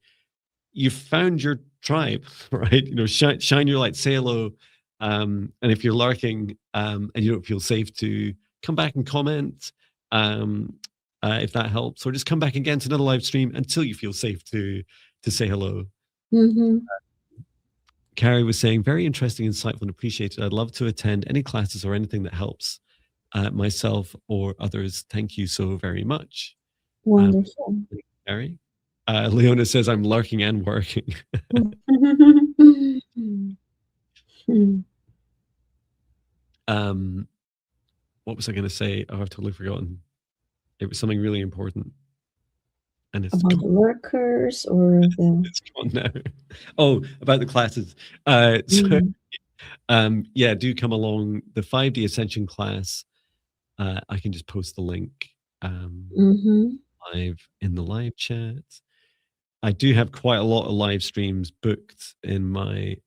You've found your tribe, right? Shine your light, say hello, and if you're lurking and you don't feel safe to come back and comment, if that helps, or just come back again to another live stream until you feel safe to say hello. Mm-hmm. Carrie was saying, very interesting, insightful, and appreciated. I'd love to attend any classes or anything that helps myself or others. Thank you so very much. Wonderful. Carrie. Leona says, I'm lurking and working. What was I going to say? Oh, I've totally forgotten. It was something really important. And it's About the workers or the... It's gone now. Oh, about the classes. Yeah, do come along. The 5D Ascension class, I can just post the link live in the live chat. I do have quite a lot of live streams booked in my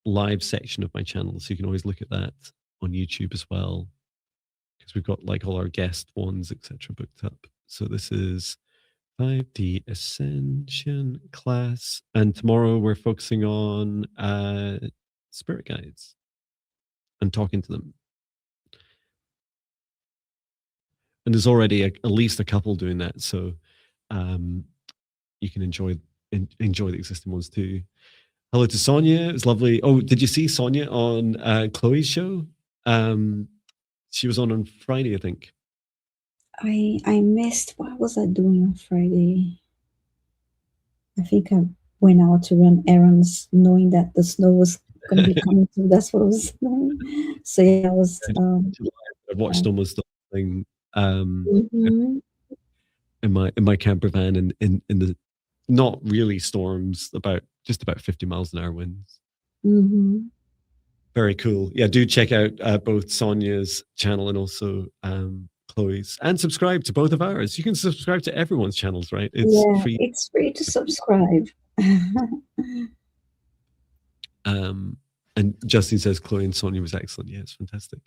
live section of my channel, so you can always look at that on YouTube as well, because we've got like all our guest ones, etc., booked up. So this is 5D Ascension class, and tomorrow we're focusing on spirit guides and talking to them. And there's already at least a couple doing that, so you can enjoy the existing ones too. Hello to Sonia. It's lovely. Oh, did you see Sonia on Chloe's show? She was on Friday, I think. I missed. What was I doing on Friday? I think I went out to run errands, knowing that the snow was going to be coming through. That's what I was doing. So yeah, I was. I watched almost the whole thing in my camper van in the not really storms, just about 50 miles an hour winds. Very cool. Yeah, do check out both Sonia's channel and also Chloe's, and subscribe to both of ours. You can subscribe to everyone's channels, right? It's free. It's free to subscribe. And Justin says Chloe and Sonia was excellent. Yeah, it's fantastic.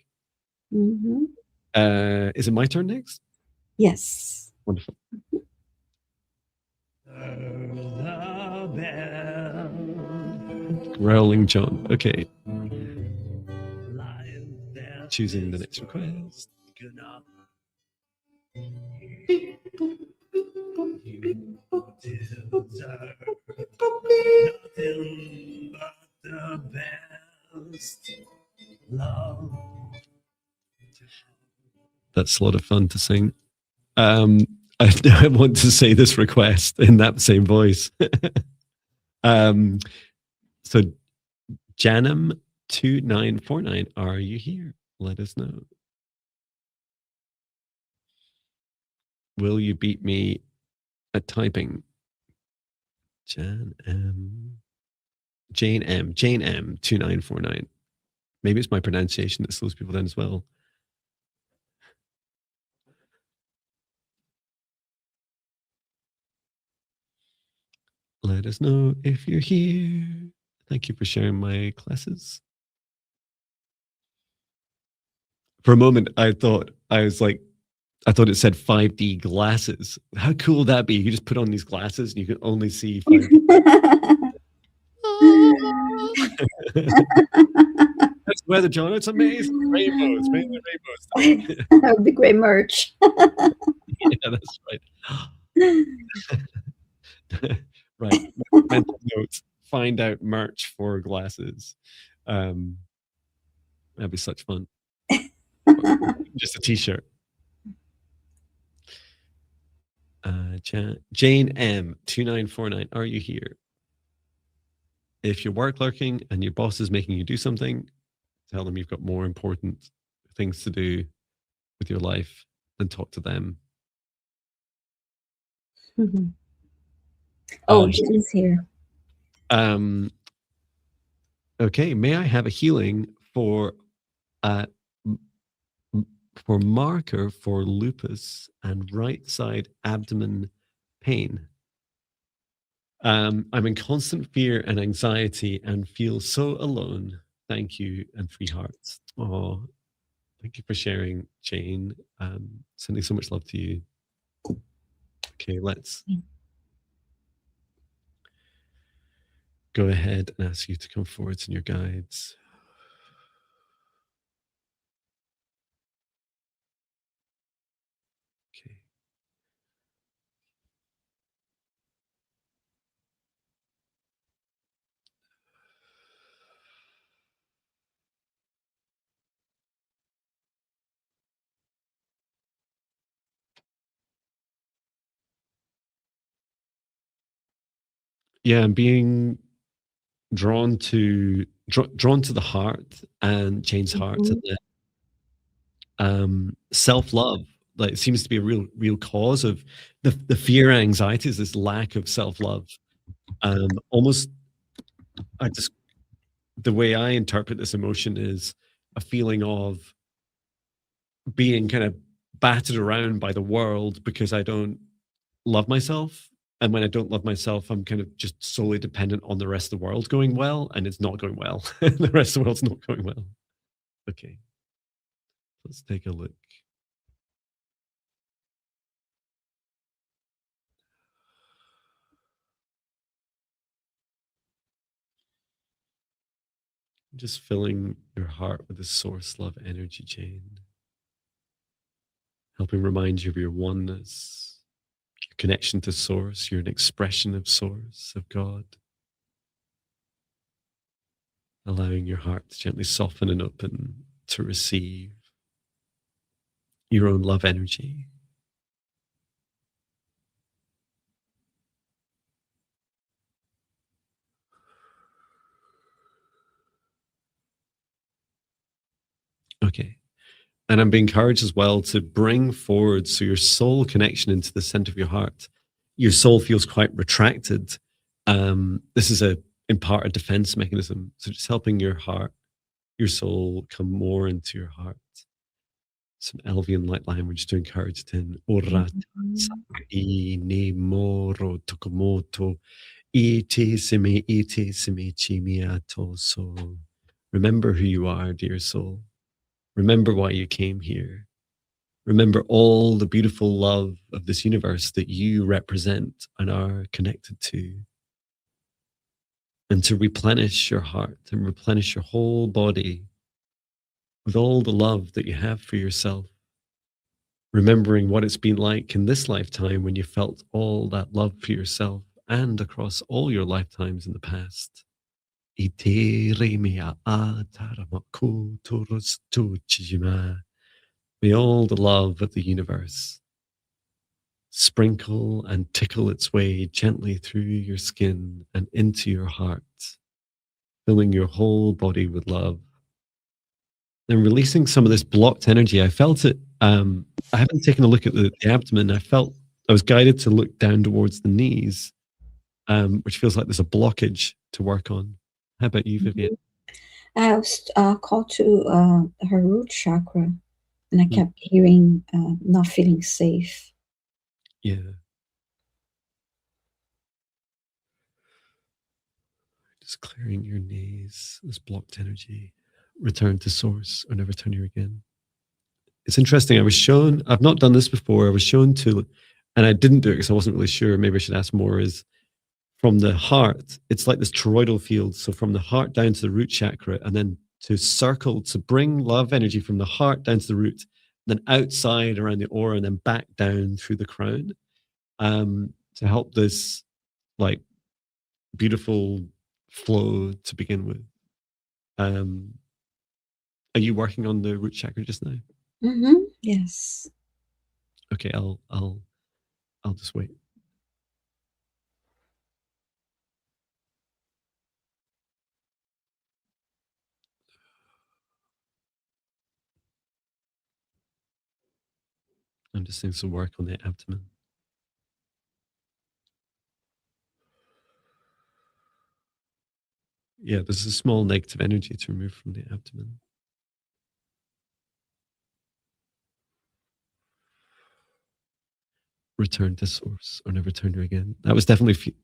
Is it my turn next? Yes. Wonderful. Growling John. Okay. Choosing the next request. You deserve nothing but the best love. That's a lot of fun to sing. I want to say this request in that same voice. So Janum2949, are you here? Let us know. Will you beat me at typing? Jane M 2949. Maybe it's my pronunciation that slows people down as well. Let us know if you're here. Thank you for sharing my classes. For a moment, I thought, I was like, I thought it said 5D glasses. How cool would that be? You could just put on these glasses and you can only see 5D. That's the weather, John. It's amazing. Rainbows, mainly rainbows. That would be great merch. Yeah, that's right. Right. Mental notes. Find out merch for glasses. That'd be such fun. Just a t-shirt. Jane M 2949. Are you here? If you're work lurking and your boss is making you do something, tell them you've got more important things to do with your life than talk to them. Mhm. Oh, Jane's here. Okay, may I have a healing for marker for lupus and right side abdomen pain? I'm in constant fear and anxiety and feel so alone. Thank you, and 3 hearts. Oh, thank you for sharing, Jane. Sending so much love to you. Okay, let's go ahead and ask you to come forward in your guides. Okay. Yeah, I'm being drawn to the heart and Jane's heart and the self-love. Like it seems to be a real cause of the fear and anxiety is this lack of self-love. Almost the way I interpret this emotion is a feeling of being kind of battered around by the world because I don't love myself. And when I don't love myself, I'm kind of just solely dependent on the rest of the world going well, and it's not going well. The rest of the world's not going well. Okay, let's take a look. Just filling your heart with the source love energy, Jane. Helping remind you of your oneness, your connection to source. You're an expression of source, of God. Allowing your heart to gently soften and open to receive your own love energy. Okay. And I'm being encouraged as well to bring forward so your soul connection into the center of your heart. Your soul feels quite retracted. This is in part a defense mechanism. So just helping your heart, your soul come more into your heart. Some Elvian light language to encourage it in. Ora I ne moro tokomoto ite seme chimiato. So remember who you are, dear soul. Remember why you came here. Remember all the beautiful love of this universe that you represent and are connected to. And to replenish your heart and replenish your whole body with all the love that you have for yourself. Remembering what it's been like in this lifetime when you felt all that love for yourself and across all your lifetimes in the past. May all the love of the universe sprinkle and tickle its way gently through your skin and into your heart, filling your whole body with love. And releasing some of this blocked energy. I felt it. I haven't taken a look at the abdomen. I was guided to look down towards the knees, which feels like there's a blockage to work on. How about you, Viviane? I was called to her root chakra, and I kept hearing not feeling safe. Yeah. Just clearing your knees, this blocked energy. Return to source or never turn here again. It's interesting. I've not done this before. I was shown to, and I didn't do it because I wasn't really sure. Maybe I should ask more. Is from the heart, it's like this toroidal field. So from the heart down to the root chakra, and then to bring love energy from the heart down to the root, then outside around the aura, and then back down through the crown, to help this like beautiful flow to begin with. Are you working on the root chakra just now? Yes. Okay, I'll just wait. I'm just doing some work on the abdomen. Yeah, there's a small negative energy to remove from the abdomen. Return to source or never return here again. That was definitely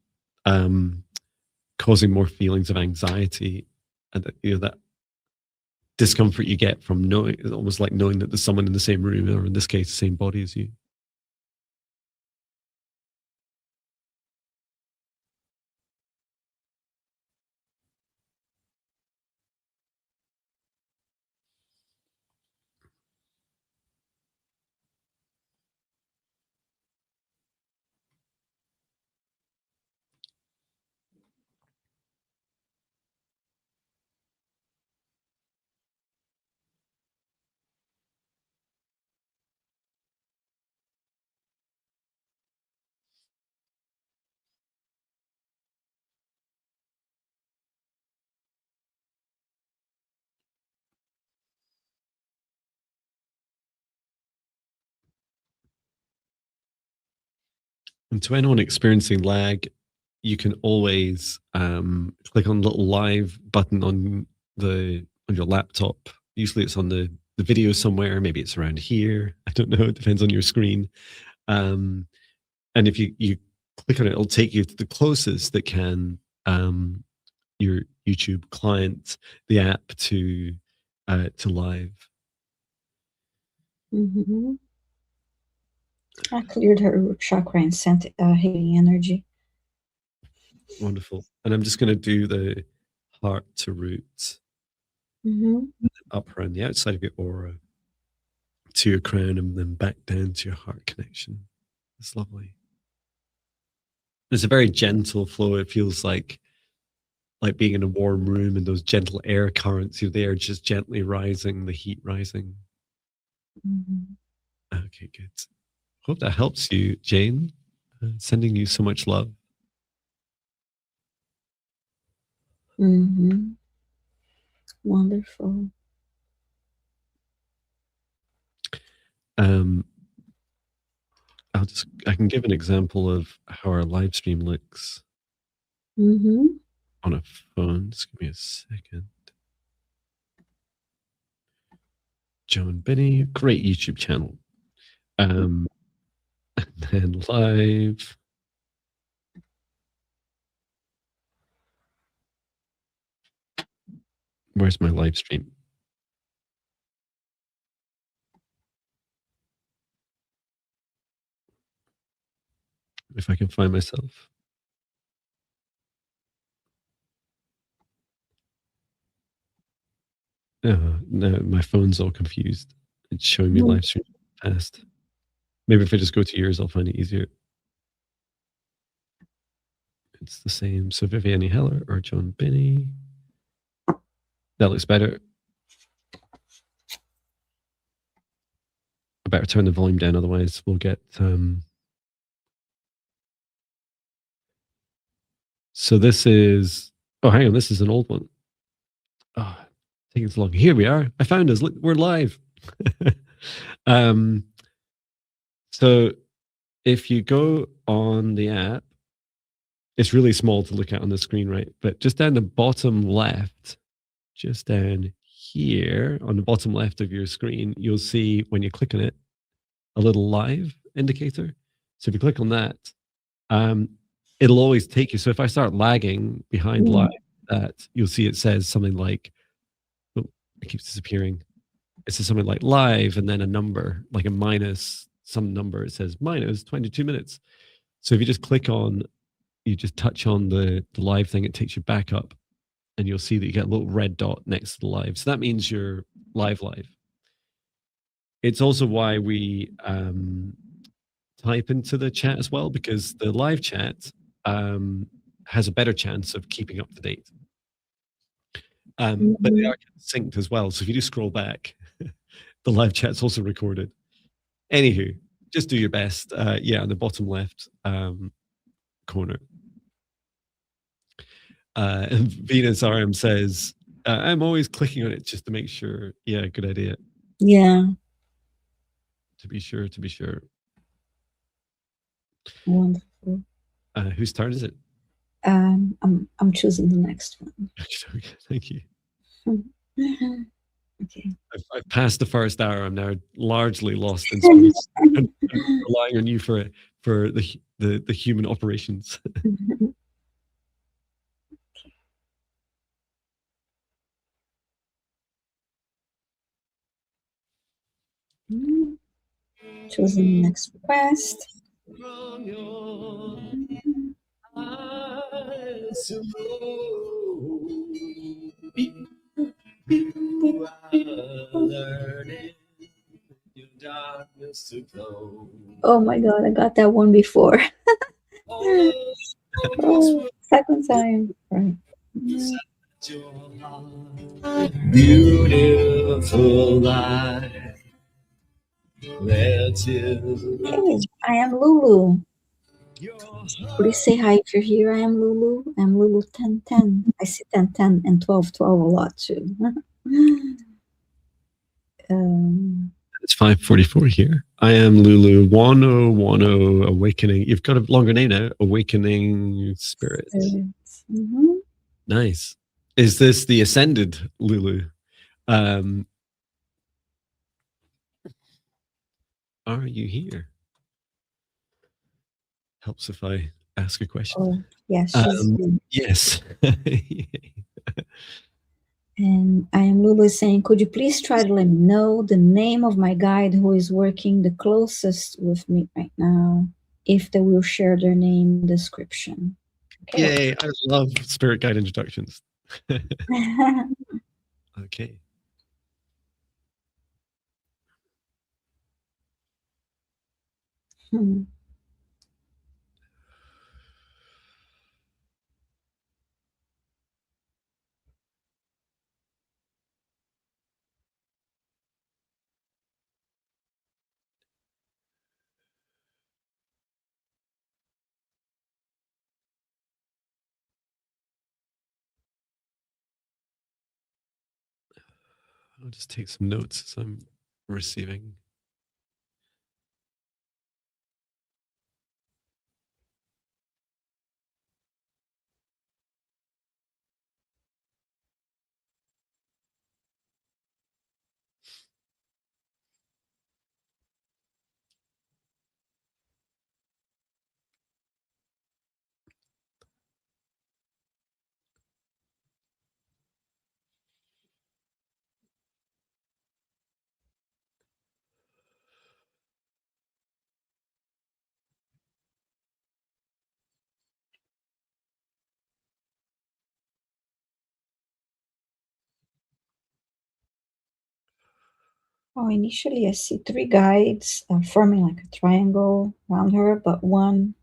causing more feelings of anxiety, and that discomfort you get from knowing, almost like knowing that there's someone in the same room, or in this case, the same body as you. And to anyone experiencing lag, you can always click on the little live button on your laptop. Usually it's on the video somewhere. Maybe it's around here. I don't know. It depends on your screen. And if you click on it, it'll take you to the closest that can your YouTube client, the app to live. I cleared her root chakra and sent healing energy. Wonderful. And I'm just going to do the heart to root, up around the outside of your aura to your crown, and then back down to your heart connection. It's lovely. It's a very gentle flow. It feels like being in a warm room, and those gentle air currents, the air just gently rising, the heat rising. Okay, good. Hope that helps you, Jane. Sending you so much love. Wonderful. I can give an example of how our live stream looks on a phone. Just give me a second. Jon Binnie, great YouTube channel. And then live. Where's my live stream? If I can find myself. Oh, no, my phone's all confused. It's showing me live stream fast. Maybe if I just go to yours, I'll find it easier. It's the same. So Viviane Heller or Jon Binnie. That looks better. I better turn the volume down, otherwise we'll get... So this is... Oh, hang on. This is an old one. Oh, taking so long. Here we are. I found us. Look, we're live. So if you go on the app, it's really small to look at on the screen, right? But just down the bottom left, just down here on the bottom left of your screen, you'll see when you click on it, a little live indicator. So if you click on that, it'll always take you. So if I start lagging behind live, that you'll see it says something like, oh, it keeps disappearing. it says something like live and then a number, like a minus some number. It says minus 22 minutes. So if you just click on, you just touch on the live thing, it takes you back up and you'll see that you get a little red dot next to the live. So that means you're live. It's also why we type into the chat as well, because the live chat has a better chance of keeping up to date. But they are synced as well. So if you do scroll back, the live chat's also recorded. Anywho, just do your best. Yeah, on the bottom left corner. And Venus RM says, I'm always clicking on it just to make sure. Yeah, good idea. Yeah. To be sure. Wonderful. Whose turn is it? I'm choosing the next one. Thank you. Okay. I've passed the first hour. I'm now largely lost in space and relying on you for the human operations. Choosing the next request. Oh my god, I got that one before. Oh, second time. Right. Beautiful life. Hey, I am Lulu. Please say hi if you're here. I am Lulu. I'm Lulu 1010. I see 1010 and 1212 a lot too. It's 5:44 here. I am Lulu 1010 Awakening. You've got a longer name now. Awakening Spirit. Mm-hmm. Nice. Is this the Ascended Lulu? Are you here? Helps if I ask a question. Oh, yes. Yes. And I am Lulu saying, could you please try to let me know the name of my guide who is working the closest with me right now, if they will share their name description. Okay. Yay, I love spirit guide introductions. Okay. I'll just take some notes as I'm receiving. Oh, initially I see three guides forming like a triangle around her, but one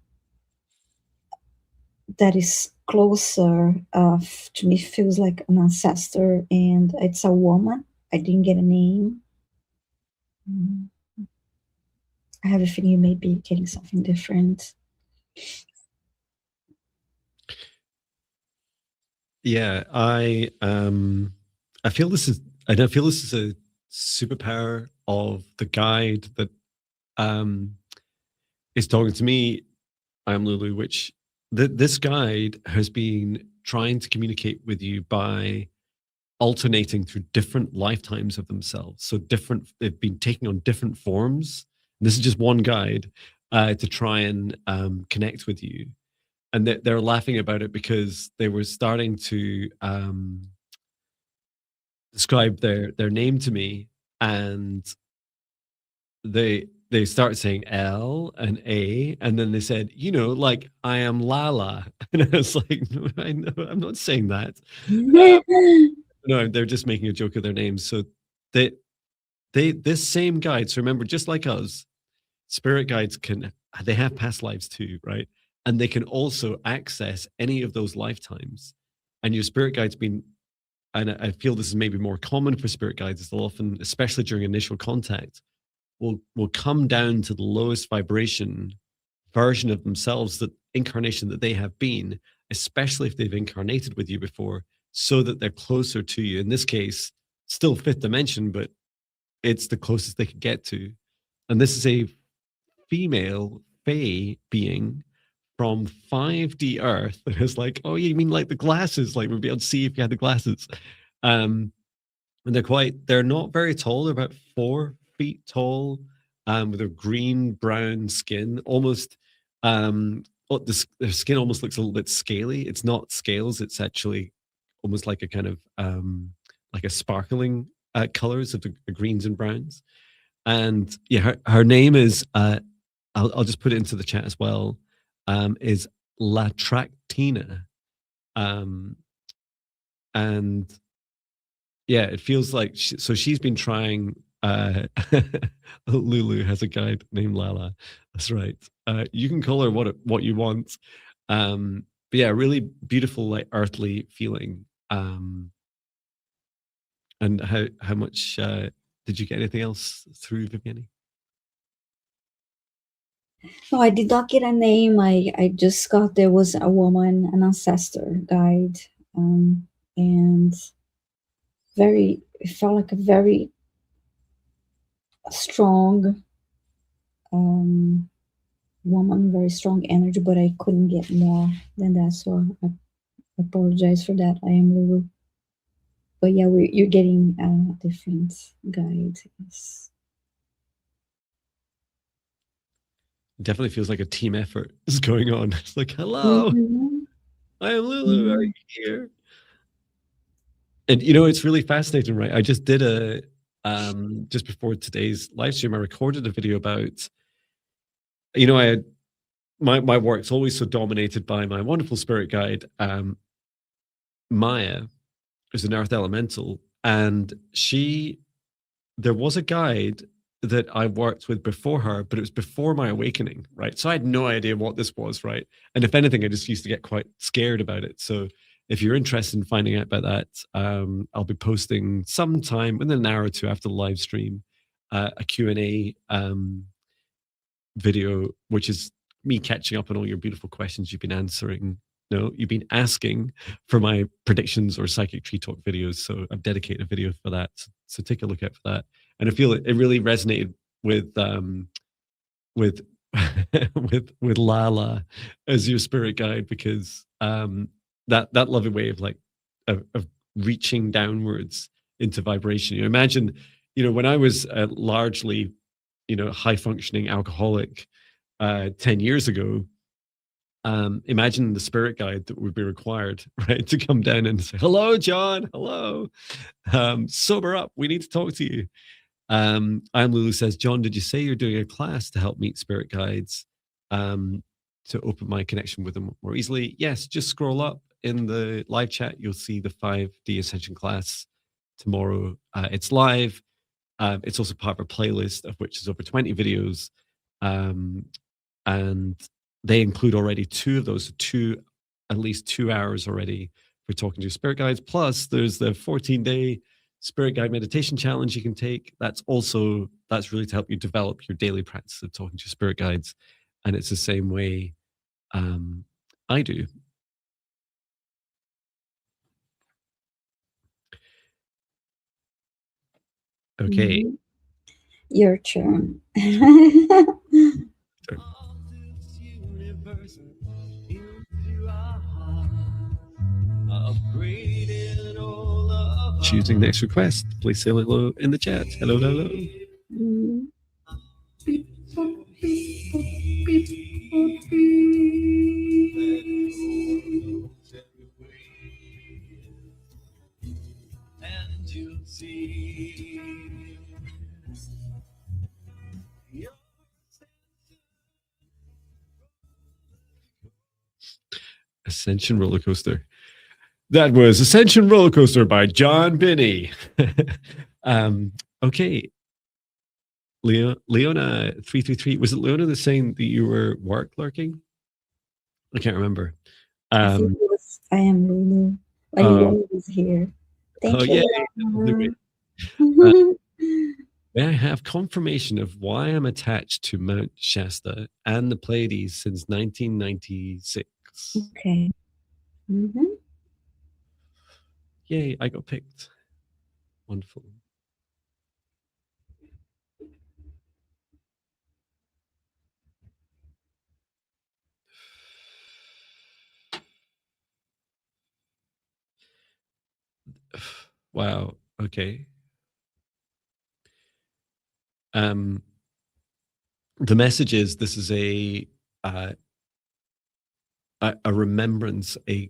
that is closer to me feels like an ancestor, and it's a woman. I didn't get a name. I have a feeling you may be getting something different. Yeah, I feel this is a superpower of the guide that is talking to me. I'm Lulu, which this guide has been trying to communicate with you by alternating through different lifetimes of themselves. So they've been taking on different forms. This is just one guide to try and connect with you. And they're laughing about it because they were starting to describe their name to me, and they start saying L and A, and then they said, like, I am Lala. And I was like, no, I know, I'm not saying that. No, they're just making a joke of their names. So this same guide, so remember, just like us, spirit guides they have past lives too, right? And they can also access any of those lifetimes. And your spirit guide's been, and I feel this is maybe more common for spirit guides, is they'll often, especially during initial contact, will come down to the lowest vibration version of themselves, that incarnation that they have been, especially if they've incarnated with you before, so that they're closer to you. In this case, still fifth dimension, but it's the closest they could get to. And this is a female fae being from 5D Earth. And it's like, oh, you mean like the glasses? Like we'd be able to see if you had the glasses. And they're not very tall. They're about 4 feet tall, with a green brown skin, almost, their skin almost looks a little bit scaly. It's not scales. It's actually almost like a kind of, like a sparkling colors of the greens and browns. And yeah, her name is, I'll just put it into the chat as well, is Latractina. And yeah, it feels like so she's been trying. Lulu has a guide named Lala. That's right. You can call her what you want. But yeah, really beautiful, like earthly feeling. And how much did you get anything else through, Viviane? No, I did not get a name. I just got there was a woman, an ancestor guide, and it felt like a very strong woman, very strong energy, but I couldn't get more than that. So I apologize for that. I am Lulu. But yeah, you're getting a different guide. Yes. It definitely feels like a team effort is going on. It's like, hello, I am Lulu. Are you here? And it's really fascinating, right? I just did just before today's live stream, I recorded a video about, I had my work's always so dominated by my wonderful spirit guide, Maya, who's an earth elemental, and there was a guide that I worked with before her, but it was before my awakening, right? So I had no idea what this was, right? And if anything, I just used to get quite scared about it. So if you're interested in finding out about that, I'll be posting sometime within an hour or two after the live stream, a Q&A video, which is me catching up on all your beautiful questions you've been answering. No, you've been asking for my predictions or psychic tree talk videos. So I've dedicated a video for that. So take a look out for that. And I feel it really resonated with with with Lala as your spirit guide, because that lovely way of of reaching downwards into vibration. Imagine, when I was largely, high functioning alcoholic 10 years ago, imagine the spirit guide that would be required, right, to come down and say, hello, John, hello, sober up, we need to talk to you. I'm Lulu says, John, did you say you're doing a class to help meet spirit guides, to open my connection with them more easily? Yes, just scroll up in the live chat. You'll see the 5D Ascension class tomorrow. It's live. It's also part of a playlist of which is over 20 videos. And they include already 2 of those, at least 2 hours already for talking to spirit guides. Plus, there's the 14-day spirit guide meditation challenge you can take. That's really to help you develop your daily practice of talking to spirit guides. And it's the same way I do. Okay. Your turn. Choosing next request. Please say hello in the chat. Hello, hello. And you'll see Ascension Roller Coaster. That was Ascension Roller Coaster by Jon Binnie. Okay. Leona 333. Was it Leona the saying that you were work lurking? I can't remember. I think it was I am Lulu. I was here. Thank yeah. you. May I have confirmation of why I'm attached to Mount Shasta and the Pleiades since 1996? Okay. Mm-hmm. Yay, I got picked. Wonderful. Wow. Okay. The message is this is a remembrance, a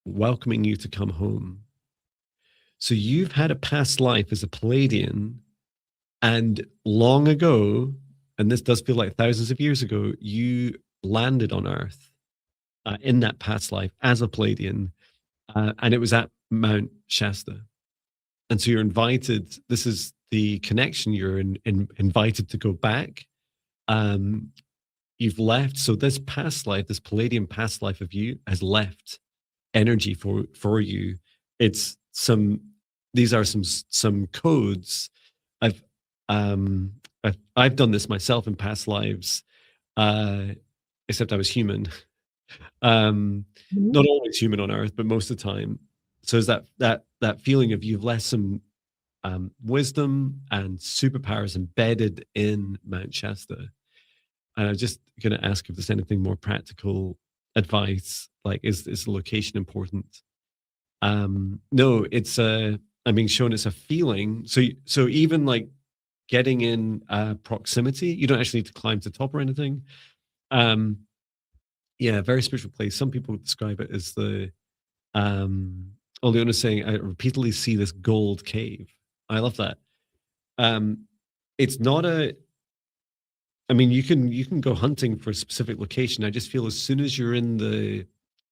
welcoming you to come home. So you've had a past life as a Palladian, and long ago, and this does feel like thousands of years ago, you landed on Earth in that past life as a Palladian, and it was at Mount Shasta. And so you're invited. This is the connection. You're invited to go back. You've left. So this past life, this Palladian past life of you, has left energy for you. It's some. These are some codes. I've I've done this myself in past lives, except I was human. Not always human on Earth, but most of the time. So is that feeling of you've left some wisdom and superpowers embedded in Mount Shasta. And I'm just going to ask if there's anything more practical advice. Like, is the location important? No, it's I'm being shown it's a feeling. So even like getting in proximity, you don't actually need to climb to the top or anything. Yeah, very spiritual place. Some people describe it as the Leona's saying, I repeatedly see this gold cave. I love that. It's not a. I mean, you can go hunting for a specific location. I just feel as soon as you're in the,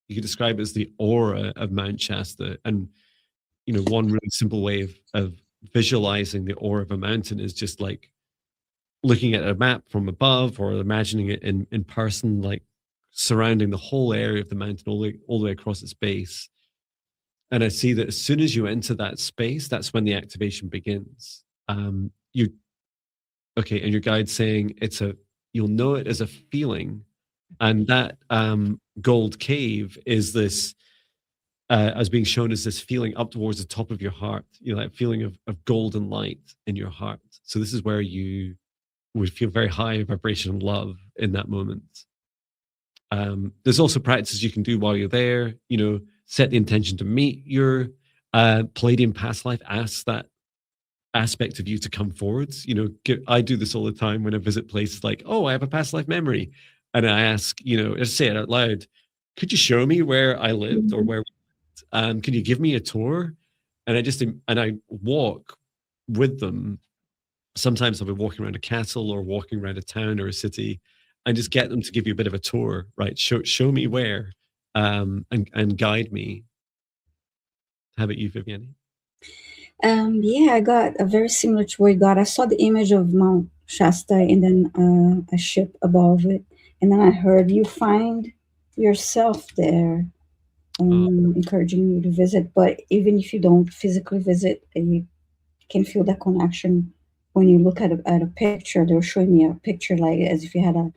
you could describe it as the aura of Mount Shasta. And one really simple way of visualizing the aura of a mountain is just like looking at a map from above or imagining it in person, like surrounding the whole area of the mountain all the way across its base. And I see that as soon as you enter that space, that's when the activation begins. You okay, and your guide's saying you'll know it as a feeling, and that gold cave is this as being shown as this feeling up towards the top of your heart. That feeling of golden light in your heart. So this is where you would feel very high vibration love in that moment. There's also practices you can do while you're there. Set the intention to meet your Palladian past life. Ask that aspect of you to come forwards. I do this all the time when I visit places like, oh, I have a past life memory. And I ask, I say it out loud, could you show me where I lived or where, can you give me a tour? And I walk with them. Sometimes I'll be walking around a castle or walking around a town or a city and just get them to give you a bit of a tour, right? Show me where, and guide me. How about you, Viviane? Yeah, I got a very similar to what you got. I saw the image of Mount Shasta and then a ship above it. And then I heard you find yourself there, encouraging you to visit. But even if you don't physically visit, you can feel that connection when you look at a picture. They were showing me a picture like as if you had a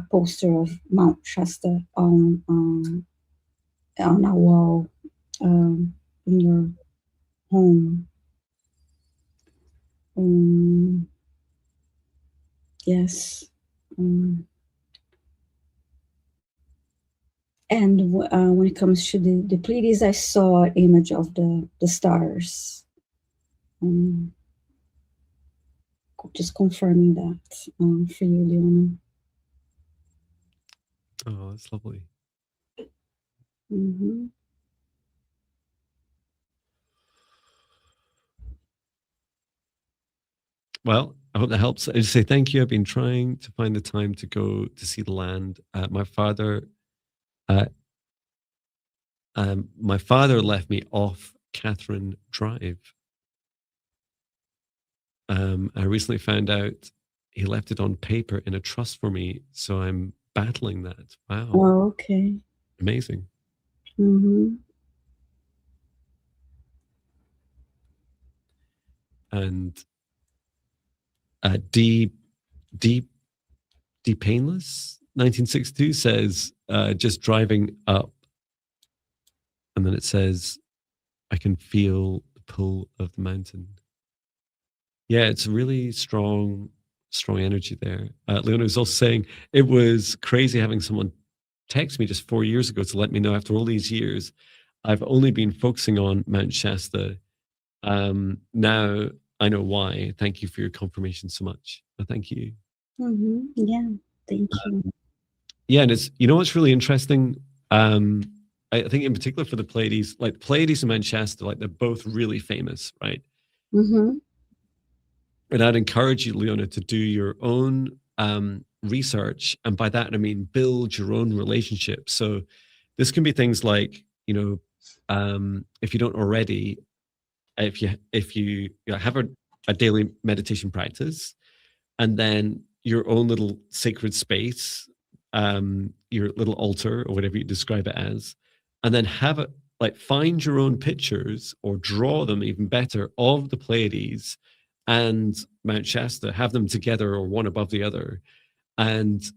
poster of Mount Shasta on a wall in your home. Yes. And when it comes to the Pleiades, I saw an image of the stars. Just confirming that for you, Leona. Oh, that's lovely. Mm-hmm. Well, I hope that helps. I just say thank you. I've been trying to find the time to go to see the land. Uh, my father left me off Catherine Drive. I recently found out he left it on paper in a trust for me, so I'm battling that. Wow, Oh, okay. amazing. Mm-hmm. And D Painless 1962 says just driving up, and then it says I can feel the pull of the mountain. Yeah, it's really strong energy there. Leona was also saying it was crazy having someone text me just 4 years ago to let me know after all these years, I've only been focusing on Mount Shasta. Now I know why. Thank you for your confirmation so much. Thank you. Mm-hmm. Yeah, thank you. Yeah, and it's, you know what's really interesting? I think in particular for the Pleiades, like Pleiades and Mount Shasta, like they're both really famous, right? Mm-hmm. And I'd encourage you, Leona, to do your own research. And by that, I mean, build your own relationship. So this can be things like, you know, if you don't already, if you know, have a daily meditation practice, and then your own little sacred space, your little altar or whatever you describe it as, and then have it like find your own pictures or draw them even better of the Pleiades and Mount Shasta, have them together or one above the other, and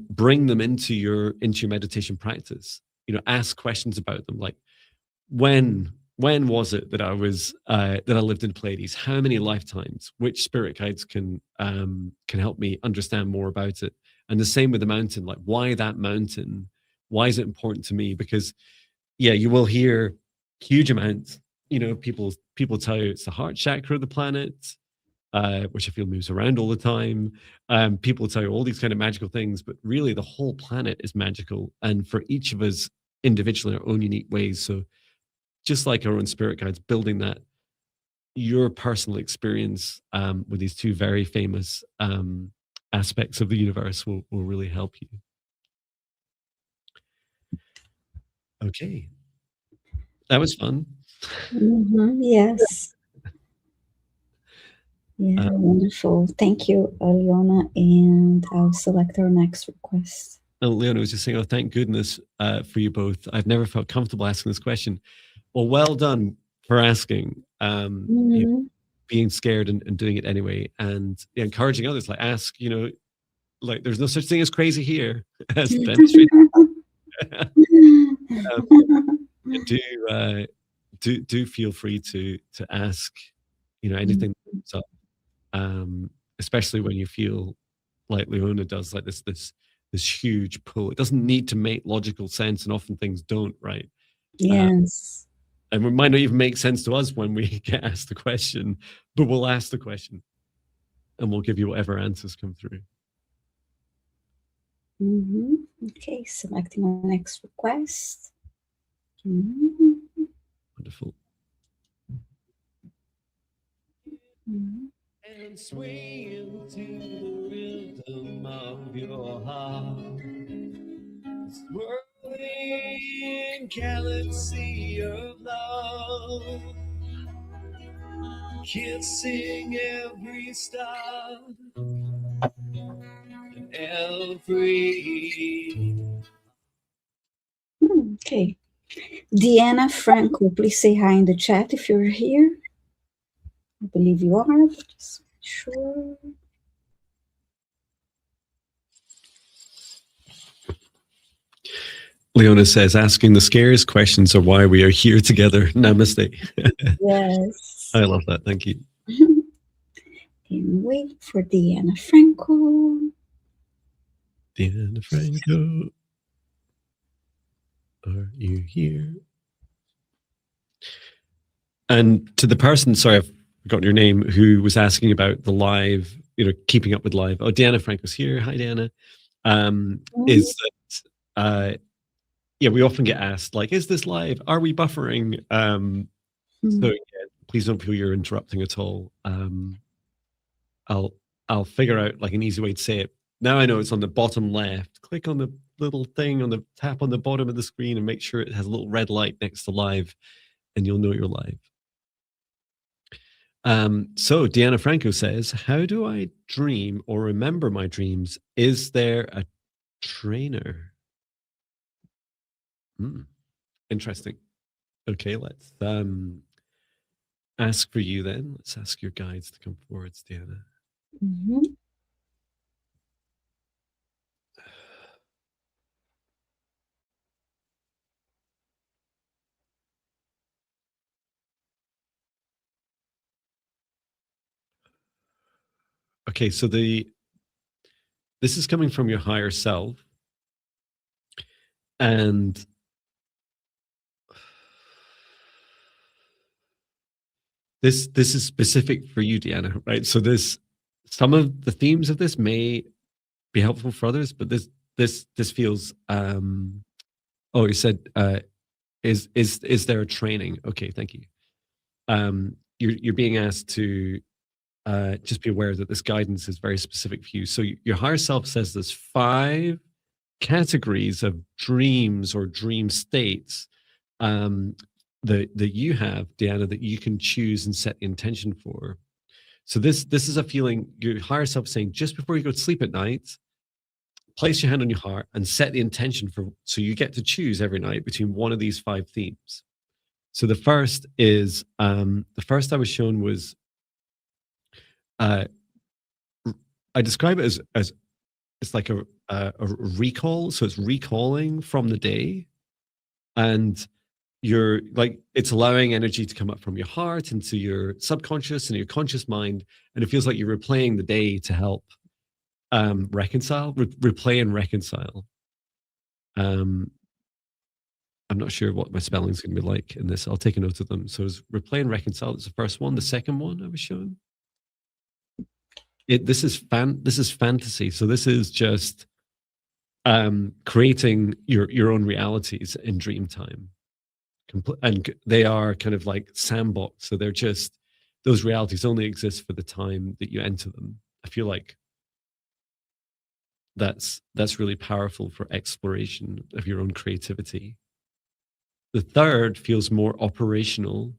bring them into your meditation practice. You know, ask questions about them, like when was it that I was that I lived in Pleiades? How many lifetimes? Which spirit guides can help me understand more about it? And the same with the mountain. Like, why that mountain? Why is it important to me? Because yeah, you will hear huge amounts. You know, people tell you it's the heart chakra of the planet, which I feel moves around all the time. People tell you all these kind of magical things, but really the whole planet is magical, and for each of us individually in our own unique ways. So just like our own spirit guides, building that your personal experience with these two very famous aspects of the universe will really help you. Okay, that was fun. Mm-hmm. Yes. Yeah, wonderful. Thank you, Aliona, and I'll select our next request. Leona was just saying, oh, thank goodness for you both. I've never felt comfortable asking this question. Well done for asking. You know, being scared and doing it anyway, and encouraging others, like ask, you know, like there's no such thing as crazy here, as demonstrated. Do feel free to ask, you know, anything that comes up, especially when you feel like Leona does, like this huge pull. It doesn't need to make logical sense, and often things don't, right? Yes. And it might not even make sense to us when we get asked the question, but we'll ask the question and we'll give you whatever answers come through. Mm-hmm. Okay, selecting our next request. Mm-hmm. Wonderful. Mm-hmm. And sway into the rhythm of your heart, this whirling galaxy of love, kissing every star and every. Okay. Deanna Franco, please say hi in the chat if you're here. I believe you are, but just make sure. Leona says, asking the scariest questions are why we are here together. Namaste. Yes. I love that. Thank you. And wait for Deanna Franco. Deanna Franco, are you here? And to the person, sorry, I've forgotten your name, who was asking about the live, you know, keeping up with live. Oh, Deanna Franco's here. Hi, Deanna. Is that, yeah, we often get asked, like, is this live? Are we buffering? So yeah, please don't feel you're interrupting at all. I'll I'll figure out like an easy way to say it. Now I know it's on the bottom left. Click on the little thing on the tap on the bottom of the screen and make sure it has a little red light next to live, and you'll know you're live. So Deanna Franco says, "How do I dream or remember my dreams? Is there a trainer?" Hmm, interesting. Okay, let's ask for you then. Let's ask your guides to come forwards, Deanna. Mhm. Okay, so this is coming from your higher self, and this is specific for you, Deanna, right? So this some of the themes of this may be helpful for others, but this feels oh, you said is there a training? Okay, thank you. You're being asked to just be aware that this guidance is very specific for you. So your higher self says there's 5 categories of dreams or dream states um, that you have, Deanna, that you can choose and set the intention for. So this is a feeling your higher self saying just before you go to sleep at night, place your hand on your heart and set the intention for. So you get to choose every night between one of these 5 themes. So the first is the first I was shown was uh, I describe it as it's like a recall. So it's recalling from the day, and you're like it's allowing energy to come up from your heart into your subconscious and your conscious mind, and it feels like you're replaying the day to help reconcile, replay and reconcile. Um, I'm not sure what my spelling is going to be like in this. I'll take a note of them. So it's replay and reconcile. That's the first one. The second one I was shown. This is fantasy. So this is just creating your own realities in dream time. And they are kind of like sandbox. So they're just those realities only exist for the time that you enter them. I feel like that's really powerful for exploration of your own creativity. The third feels more operational,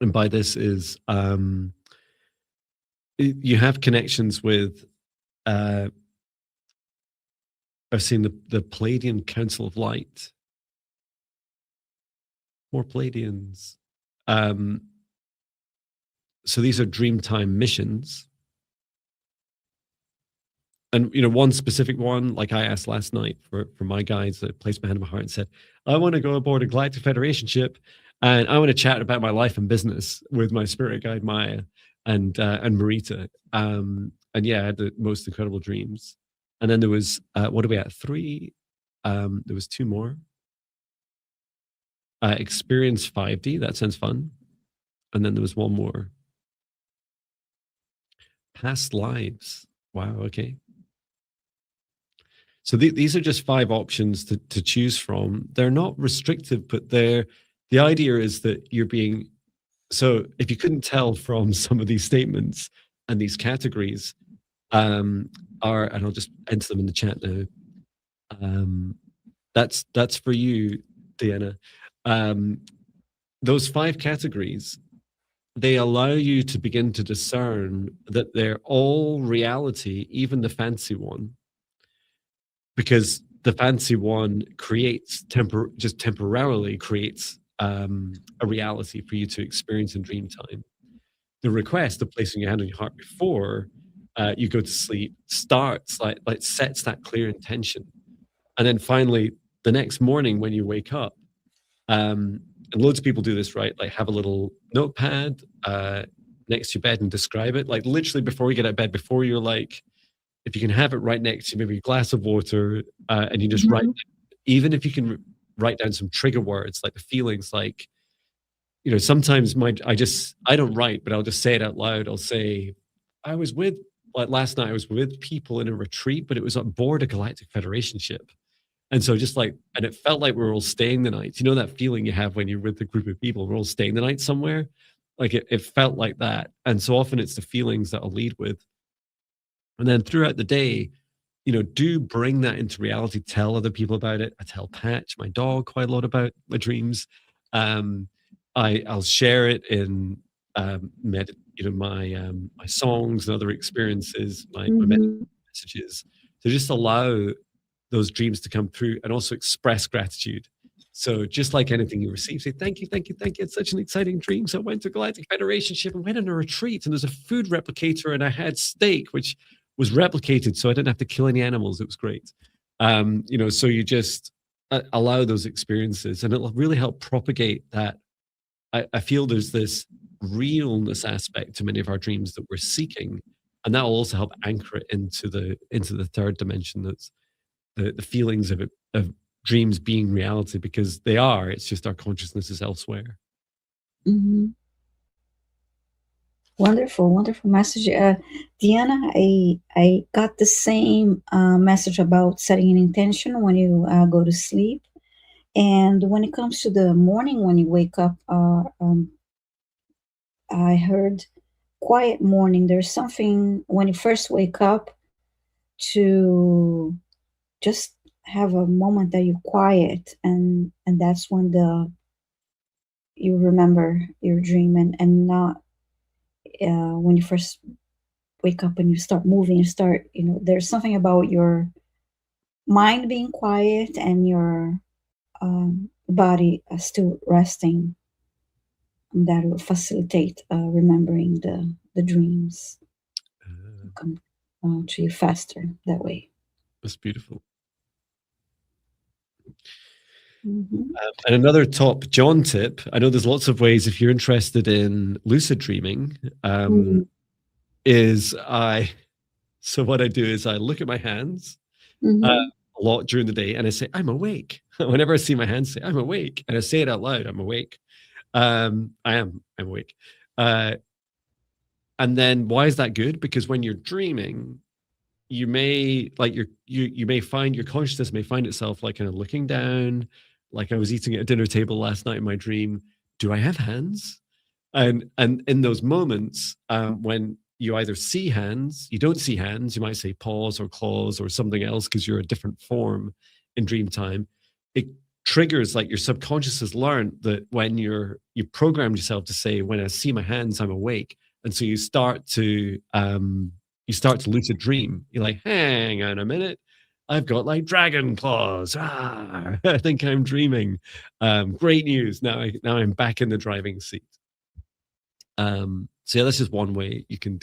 and by this is you have connections with. I've seen the Palladian Council of Light. More Palladians. Um, so these are Dreamtime missions. And one specific one, like I asked last night for my guides, I placed my hand on my heart and said, I want to go aboard a Galactic Federation ship, and I want to chat about my life and business with my spirit guide Maya and Marita. And yeah, I had the most incredible dreams. And then there was what are we at? 3. There was 2 more. Experience 5D. That sounds fun. And then there was one more. Past lives. Wow. Okay. So these are just 5 options to choose from. They're not restrictive, but the idea is that you're being. So if you couldn't tell from some of these statements and these categories, and I'll just enter them in the chat now. That's for you, Deanna. Those 5 categories, they allow you to begin to discern that they're all reality, even the fancy one, because the fancy one creates just temporarily creates a reality for you to experience in dream time. The request of placing your hand on your heart before you go to sleep starts like sets that clear intention, and then finally the next morning when you wake up, and loads of people do this, right? Like have a little notepad next to your bed and describe it, like literally before you get out of bed, before you're like, if you can have it right next to maybe a glass of water, and you just write, Mhm. even if you can write down some trigger words, like the feelings, like, sometimes I don't write, but I'll just say it out loud. I'll say, I was with, like last night, I was with people in a retreat, but it was on board a Galactic Federation ship. And so just like, and it felt like we were all staying the night. You know that feeling you have when you're with a group of people, we're all staying the night somewhere. Like it felt like that. And so often it's the feelings that I'll lead with. And then throughout the day, do bring that into reality. Tell other people about it. I tell Patch, my dog, quite a lot about my dreams. Um, I'll share it in my songs and other experiences, my Mm-hmm. messages, to just allow those dreams to come through and also express gratitude. So just like anything you receive, say thank you, thank you, thank you. It's such an exciting dream. So I went to Galactic Federation ship and went on a retreat, and there's a food replicator, and I had steak, which was replicated, so I didn't have to kill any animals. It was great. So you just allow those experiences, and it'll really help propagate that. I feel there's this realness aspect to many of our dreams that we're seeking, and that will also help anchor it into the third dimension. That's the feelings of dreams being reality, because they are. It's just our consciousness is elsewhere. Mm-hmm. Wonderful, wonderful message. Diana, I got the same message about setting an intention when you go to sleep. And when it comes to the morning when you wake up, I heard quiet morning. There's something when you first wake up to just have a moment that you're quiet, and that's when you remember your dream, and not when you first wake up and you start moving, there's something about your mind being quiet and your body still resting, and that will facilitate remembering the dreams come to you faster that way. That's beautiful. Mm-hmm. And another top John tip, I know there's lots of ways if you're interested in lucid dreaming, Mm-hmm. so what I do is I look at my hands Mm-hmm. a lot during the day, and I say, I'm awake. Whenever I see my hands, say, I'm awake. And I say it out loud, I'm awake. I'm awake. And then why is that good? Because when you're dreaming, you may you may find your consciousness may find itself like kind of looking down, like I was eating at a dinner table last night in my dream. Do I have hands? And in those moments, when you either see hands, you don't see hands, you might say paws or claws or something else because you're a different form in dream time. It triggers, like, your subconscious has learned that when you programmed yourself to say, when I see my hands, I'm awake. And so you start to lucid dream. You're like, hang on a minute, I've got like dragon claws. I think I'm dreaming. Great news. Now I'm back in the driving seat. So yeah, that's just one way you can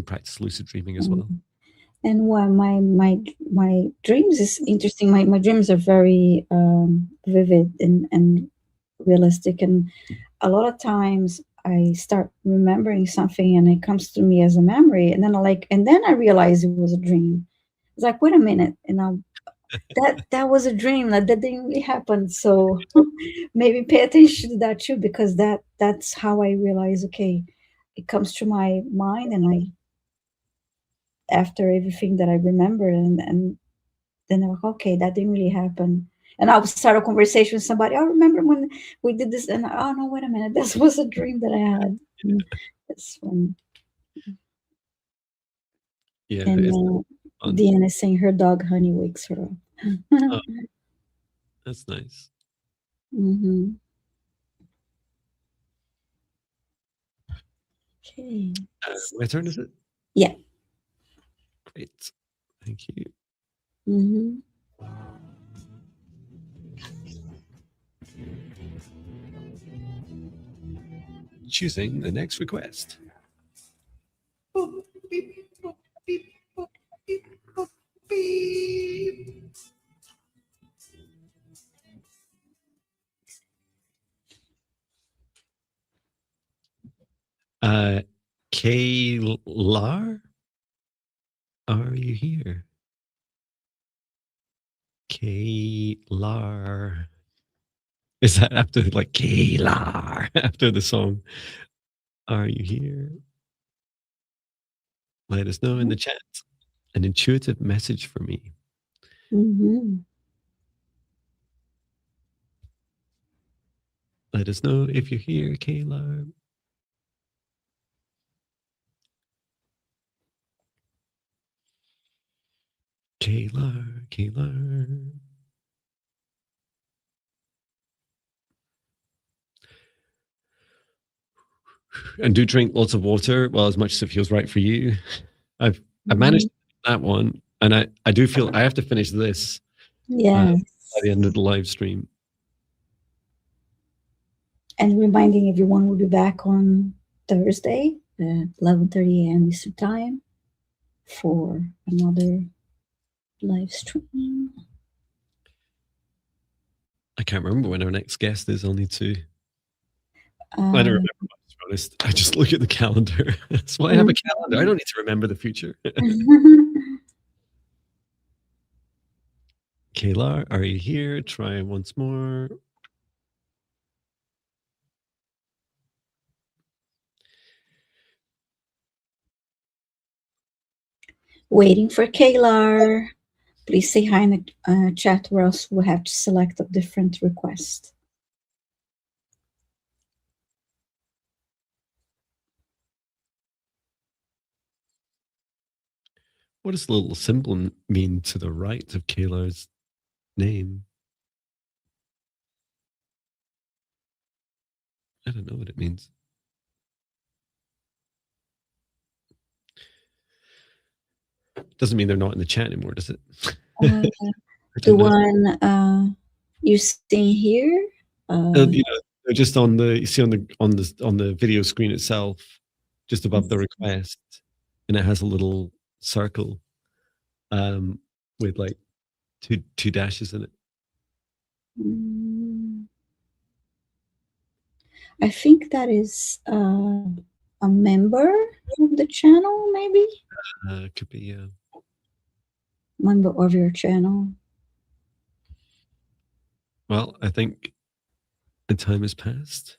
practice lucid dreaming as well. And what my dreams is interesting. My dreams are very vivid and realistic, and a lot of times I start remembering something and it comes to me as a memory, and then I realize it was a dream. It's like, wait a minute, that was a dream, that didn't really happen. So maybe pay attention to that too, because that's how I realize, okay, it comes to my mind, and after everything that I remember, and then I'm like, okay, that didn't really happen. And I'll start a conversation with somebody. I remember when we did this, and oh no, wait a minute, this was a dream that I had. That's when. Yeah, And it's fun. Deanna is saying her dog Honey wakes her up. Oh, that's nice. Mm-hmm. Okay. My turn, is it? Yeah. Great. Thank you. Mm-hmm. Choosing the next request. Kaylar, are you here? Kaylar. Is that after, like, Kaylar after the song? Are you here? Let us know in the chat. An intuitive message for me. Mm-hmm. Let us know if you're here, Kaylar. Kayla. And do drink lots of water, well, as much as it feels right for you. I've managed that one, and I do feel I have to finish this by the end of the live stream. And reminding everyone, we'll be back on Thursday at 11:30 a.m. Eastern Time for another live stream. I can't remember when our next guest is. I'll need to. I don't remember, to be honest. I just look at the calendar. That's why I have a calendar. I don't need to remember the future. Kayla, are you here? Try once more. Waiting for Kayla. Please say hi in the chat, or else we'll have to select a different request. What does the little symbol mean to the right of Kayla's name? I don't know what it means. Doesn't mean they're not in the chat anymore, does it? The one you see here. They're just on the, you see on the video screen itself, just above the request, and it has a little circle with like two dashes in it. I think that is a member of the channel, maybe. Could be, yeah. Member of your channel. Well, I think the time has passed.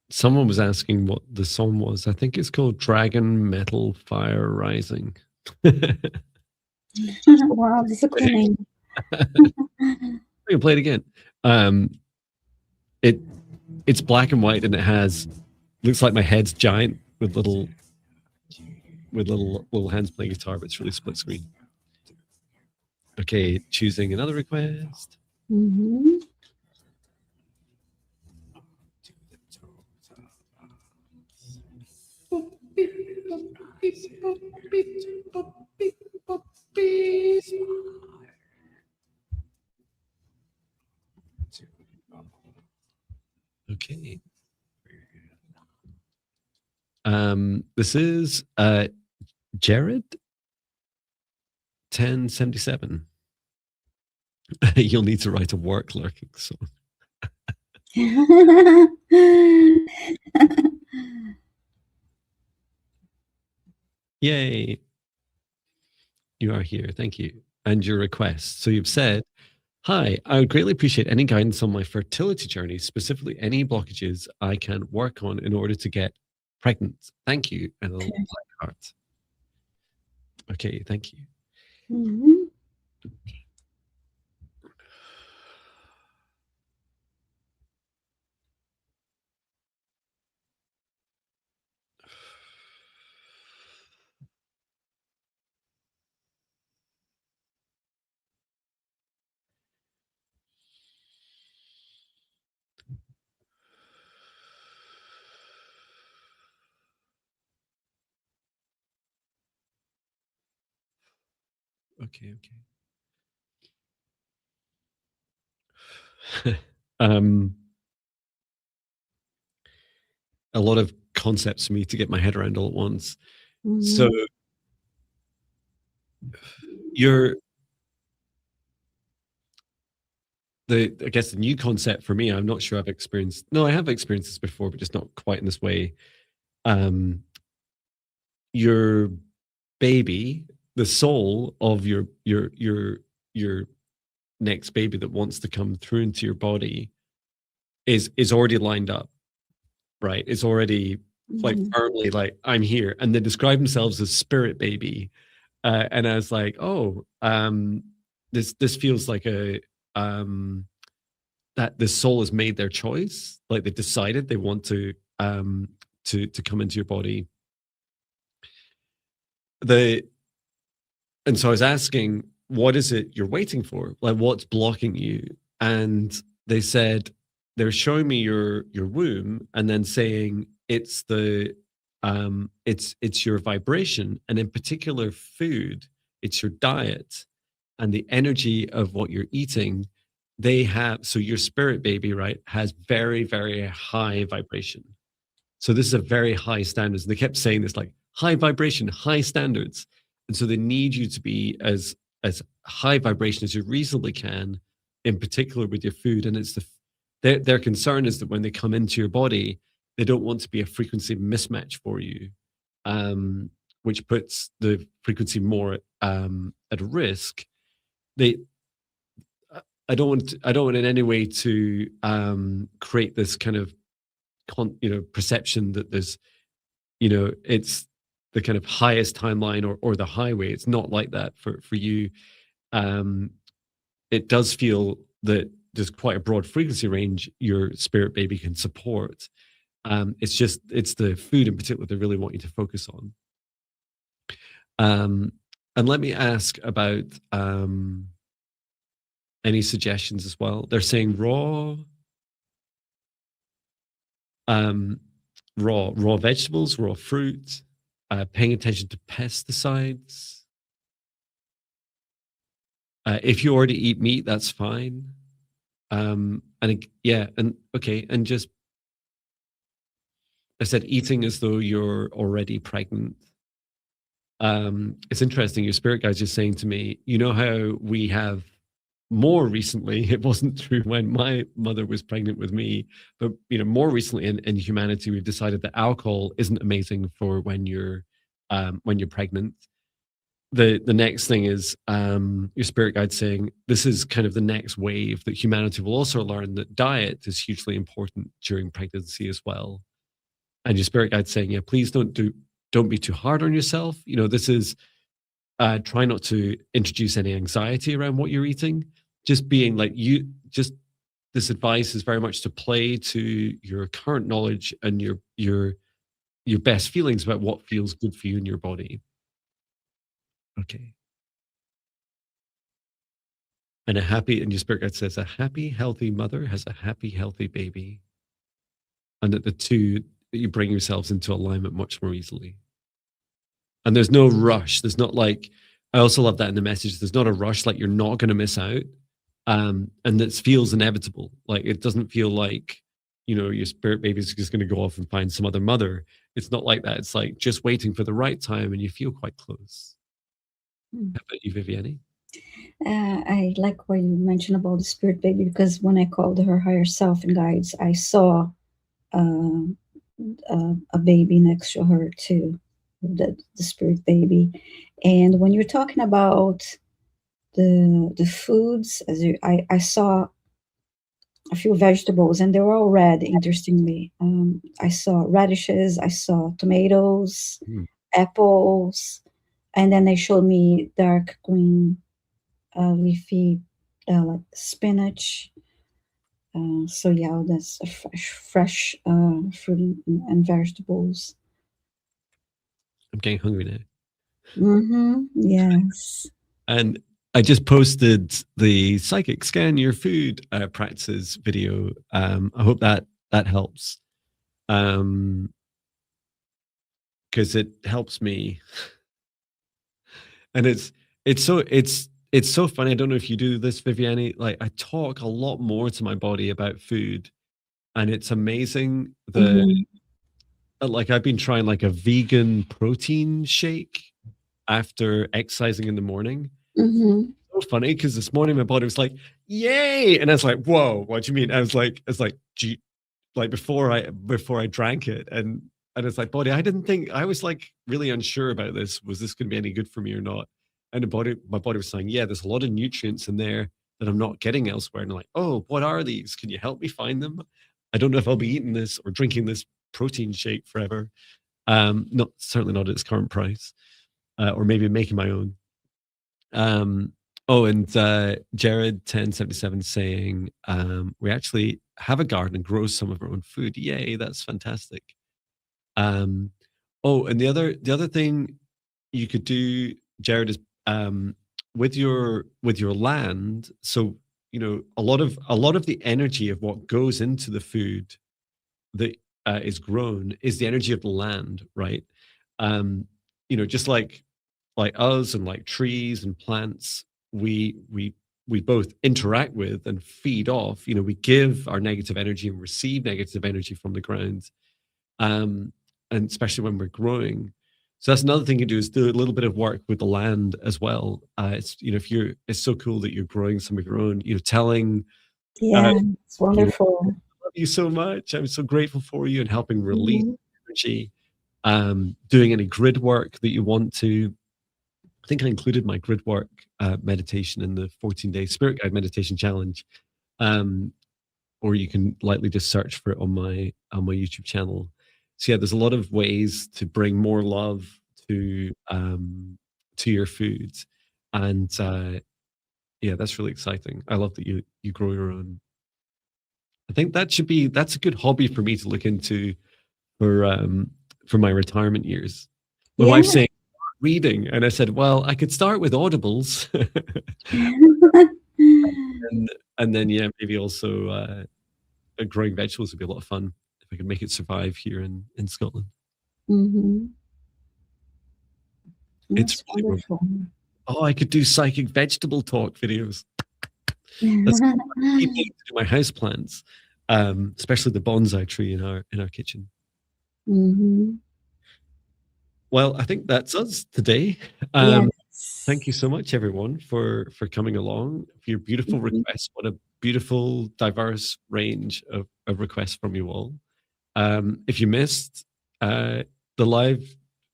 Someone was asking what the song was. I think it's called Dragon Metal Fire Rising. Wow, that's a cool name. I can play it again. It's black and white, and it looks like my head's giant with little hands playing guitar, but it's really split screen. Okay, choosing another request. Okay. This is Jared 1077. You'll need to write a work lurking song. Yay. You are here. Thank you. And your request. So you've said, hi, I would greatly appreciate any guidance on my fertility journey, specifically any blockages I can work on in order to get pregnant. Thank you. And a little black heart. Okay, thank you. Okay. A lot of concepts for me to get my head around all at once. So I guess the new concept for me, I'm not sure I've experienced. No, I have experienced this before, but just not quite in this way. Your baby, the soul of your next baby that wants to come through into your body is already lined up, right? It's already like firmly like, I'm here, and they describe themselves as spirit baby, and I was like, oh, this feels like a that this soul has made their choice, like they decided they want to to come into your body. And so I was asking, what is it you're waiting for? Like, what's blocking you? And they said they're showing me your womb and then saying it's your vibration, and in particular food, it's your diet and the energy of what you're eating. They have, so your spirit baby, right, has very, very high vibration. So this is a very high standards. And they kept saying this, like, high vibration, high standards. And so they need you to be as high vibration as you reasonably can, in particular with your food. And it's their concern is that when they come into your body, they don't want to be a frequency mismatch for you, which puts the frequency more at risk. I don't want in any way to create this kind of perception that there's, it's the kind of highest timeline or the highway. It's not like that for you. It does feel that there's quite a broad frequency range your spirit baby can support. It's the food in particular they really want you to focus on. And let me ask about any suggestions as well. They're saying raw vegetables, raw fruit, paying attention to pesticides. If you already eat meat, that's fine. And just, I said eating as though you're already pregnant. It's interesting. Your spirit guide's just saying to me, you know how we have more recently, it wasn't true when my mother was pregnant with me, but more recently in humanity, we've decided that alcohol isn't amazing for when you're pregnant. The next thing is your spirit guide saying this is kind of the next wave that humanity will also learn that diet is hugely important during pregnancy as well. And your spirit guide saying, yeah, please don't be too hard on yourself. This is try not to introduce any anxiety around what you're eating. Just being like this advice is very much to play to your current knowledge and your best feelings about what feels good for you in your body. Okay. And your spirit guide says, a happy, healthy mother has a happy, healthy baby. And that the two, that you bring yourselves into alignment much more easily. And there's no rush. There's not like, I also love that in the message. There's not a rush, like you're not going to miss out. And this feels inevitable. Like it doesn't feel like, your spirit baby is just going to go off and find some other mother. It's not like that. It's like just waiting for the right time and you feel quite close. How about you, Viviane? I like what you mentioned about the spirit baby, because when I called her higher self and guides, I saw a baby next to her too, the spirit baby. And when you're talking about the foods, I saw a few vegetables, and they were all red, interestingly. I saw radishes, I saw tomatoes, apples, and then they showed me dark green leafy like spinach. So yeah, that's a fresh fruit and vegetables. I'm getting hungry now. Yes. And I just posted the psychic scan your food practices video. I hope that helps, because it helps me. And it's so funny. I don't know if you do this, Viviane. Like I talk a lot more to my body about food, and it's amazing like I've been trying like a vegan protein shake after exercising in the morning. So funny because this morning my body was like, "Yay!" and I was like, "Whoa, what do you mean?" I was like, before I drank it, and it's like, body, I didn't think, I was like really unsure about this. Was this going to be any good for me or not? And my body was saying, yeah, there's a lot of nutrients in there that I'm not getting elsewhere. And I'm like, oh, what are these? Can you help me find them? I don't know if I'll be eating this or drinking this protein shake forever. Certainly not at its current price, or maybe making my own. And Jared 1077 saying, we actually have a garden and grow some of our own food. Yay, that's fantastic. Um, oh, and the other thing you could do, Jared, is with your land. So a lot of the energy of what goes into the food that is grown is the energy of the land, right? Um, just like us and like trees and plants, we both interact with and feed off. We give our negative energy and receive negative energy from the ground, um, and especially when we're growing. So that's another thing you do, is do a little bit of work with the land as well. It's if you're, it's so cool that you're growing some of your own. Telling uh, Yeah, it's wonderful. love you so much. I'm so grateful for you, and helping release Mhm. energy. Doing any grid work that you want to. I think I included my grid work meditation in the 14-day Spirit Guide Meditation Challenge. Um, or you can lightly just search for it on my YouTube channel. So yeah, there's a lot of ways to bring more love to your food, and yeah, that's really exciting. I love that you grow your own. I think that's a good hobby for me to look into for my retirement years. My Yeah. wife's saying reading, and I said, well, I could start with audibles, and then yeah, maybe also growing vegetables would be a lot of fun if I could make it survive here in Scotland. Hmm. It's That's really wonderful. oh, I could do psychic vegetable talk videos. That's keep meaning to do my house plants, especially the bonsai tree in our kitchen. Hmm. Well, I think that's us today. Thank Yes. you so much, everyone, for coming along, for your beautiful Mhm. requests. What a beautiful, diverse range of requests from you all. If you missed the live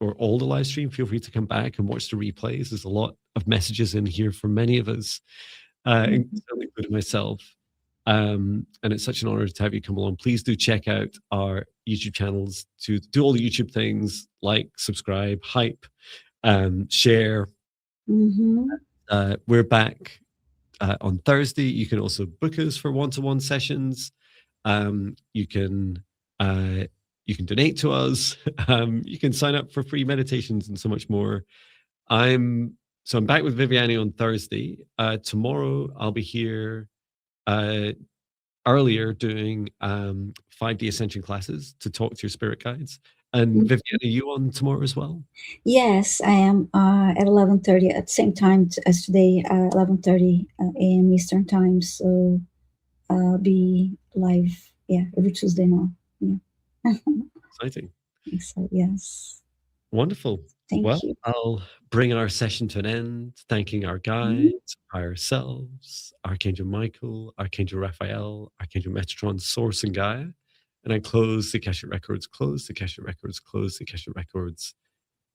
or all the live stream, feel free to come back and watch the replays. There's a lot of messages in here from many of us, Mhm. including myself. And it's such an honor to have you come along. Please do check out our YouTube channels to do all the YouTube things, like, subscribe, hype, share. Mhm. We're back on Thursday. You can also book us for one-to-one sessions. You can donate to us. You can sign up for free meditations and so much more. I'm back with Viviane on Thursday. Tomorrow I'll be here uh, earlier doing 5D ascension classes to talk to your spirit guides. And Viviane, are you on tomorrow as well? Yes, I am at 11:30 at the same time as today, 11:30 a.m. Eastern time. So I'll be live, yeah, every Tuesday now. Yeah. Exciting. So yes, Wonderful. Well, thank you. I'll bring our session to an end, thanking our Mhm. guides, ourselves, Archangel Michael, Archangel Raphael, Archangel Metatron, Source, and Gaia. And I close the Akashic Records, close the Akashic Records, close the Akashic Records,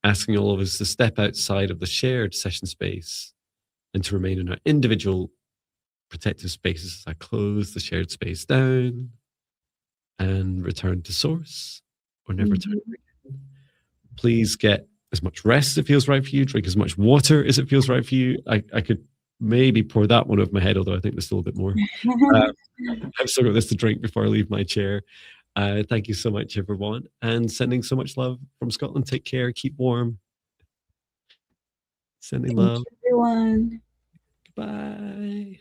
asking all of us to step outside of the shared session space and to remain in our individual protective spaces as I close the shared space down and return to Source, or never return Mhm. again. Please get as much rest as it feels right for you. Drink as much water as it feels right for you. I could maybe pour that one over my head, although I think there's still a bit more. Uh, I've still got this to drink before I leave my chair. Thank you so much, everyone, and sending so much love from Scotland. Take care. Keep warm. Sending Thank love. you, everyone. Goodbye.